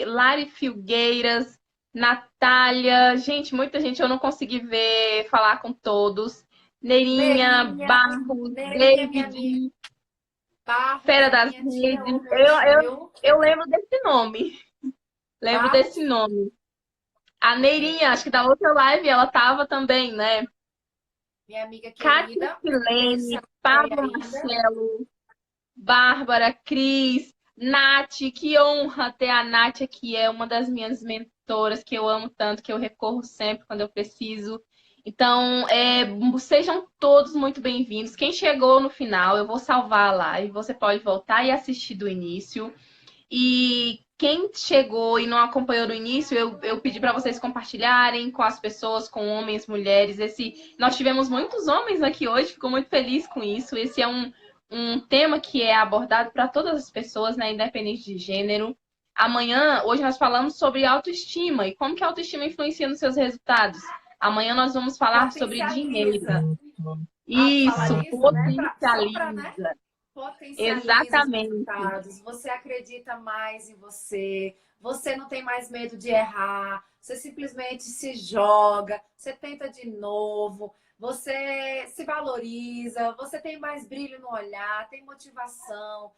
Lari Filgueiras, Natália. Gente, muita gente, eu não consegui ver, falar com todos. Neirinha, Neirinha, Barros, Neirinha, minha amiga. David, Barros Fera é das minha tia Redes. hoje, viu? Eu lembro desse nome. Lembro desse Barros, nome. A é, Neirinha, acho que da outra live, ela tava também, né? minha amiga Kátia querida. Beijo se Silene, ela estiver aí Pablo ainda. Marcelo, Bárbara, Cris, Nath. Que honra ter a Nath aqui. É uma das minhas mentoras que eu amo tanto, que eu recorro sempre quando eu preciso. Então, sejam todos muito bem-vindos. Quem chegou no final, eu vou salvar a live. Você pode voltar e assistir do início. E quem chegou e não acompanhou no início, eu pedi para vocês compartilharem com as pessoas, com homens, mulheres. Nós tivemos muitos homens aqui hoje, fico muito feliz com isso. Esse é um tema que é abordado para todas as pessoas, né, independente de gênero. Hoje nós falamos sobre autoestima e como que a autoestima influencia nos seus resultados. Amanhã nós vamos falar sobre Potencializa. dinheiro. Fala Isso, nisso, né? Só para, né? potencializa. Potencializa os Exatamente. resultados, você acredita mais em você, você não tem mais medo de errar, você simplesmente se joga, você tenta de novo, você se valoriza, você tem mais brilho no olhar, tem motivação.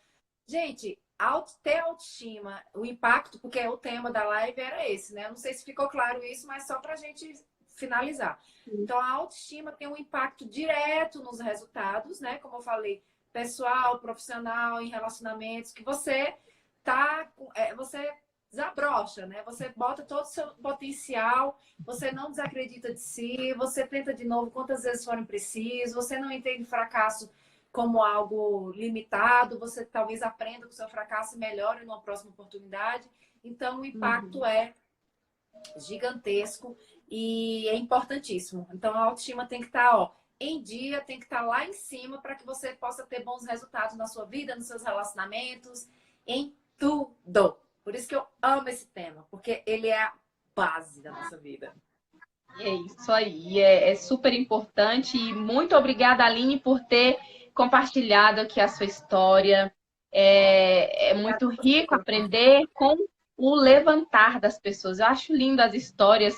Gente, ter autoestima, o impacto, porque o tema da live era esse, né? Eu não sei se ficou claro isso, mas só para a gente finalizar. Então, a autoestima tem um impacto direto nos resultados, né? Como eu falei, pessoal, profissional, em relacionamentos, que você você desabrocha, né? Você bota todo o seu potencial, você não desacredita de si, você tenta de novo quantas vezes forem preciso, você não entende fracasso como algo limitado, você talvez aprenda com o seu fracasso e melhore numa próxima oportunidade. Então, o impacto é gigantesco e é importantíssimo. Então, a autoestima tem que estar, em dia, tem que estar lá em cima para que você possa ter bons resultados na sua vida, nos seus relacionamentos, em tudo. Por isso que eu amo esse tema, porque ele é a base da nossa vida. É isso aí, é super importante. E muito obrigada, Aline, por ter compartilhado aqui a sua história. É muito rico aprender com o levantar das pessoas. Eu acho lindo as histórias,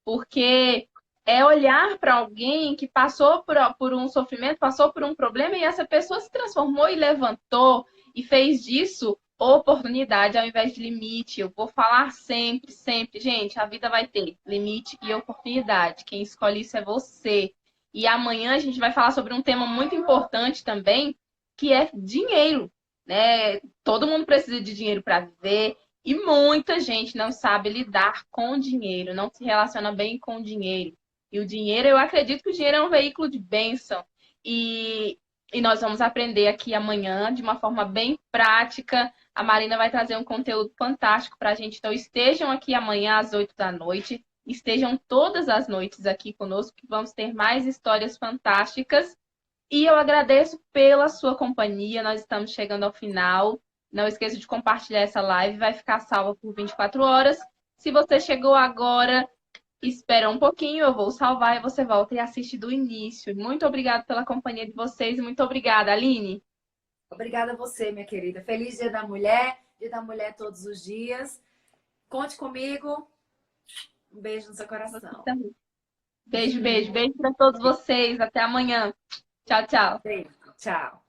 porque é olhar para alguém que passou por um sofrimento, passou por um problema, e essa pessoa se transformou e levantou e fez disso oportunidade ao invés de limite. Eu vou falar sempre, sempre, gente, a vida vai ter limite e oportunidade. Quem escolhe isso é você. E amanhã a gente vai falar sobre um tema muito importante também, que é dinheiro, né? Todo mundo precisa de dinheiro para viver e muita gente não sabe lidar com dinheiro, não se relaciona bem com o dinheiro. E o dinheiro, eu acredito que o dinheiro é um veículo de bênção. E nós vamos aprender aqui amanhã de uma forma bem prática. A Marina vai trazer um conteúdo fantástico para a gente. Então, estejam aqui amanhã às 8 da noite. Estejam todas as noites aqui conosco, que vamos ter mais histórias fantásticas. E eu agradeço pela sua companhia. Nós estamos chegando ao final. Não esqueça de compartilhar essa live. Vai ficar salva por 24 horas. Se você chegou agora, espera um pouquinho. Eu vou salvar e você volta e assiste do início. Muito obrigada pela companhia de vocês. Muito obrigada, Aline. Obrigada a você, minha querida. Feliz Dia da Mulher todos os dias. Conte comigo. Um beijo no seu coração. Beijo, beijo, beijo para todos vocês. Até amanhã. Tchau, tchau. Beijo. Tchau.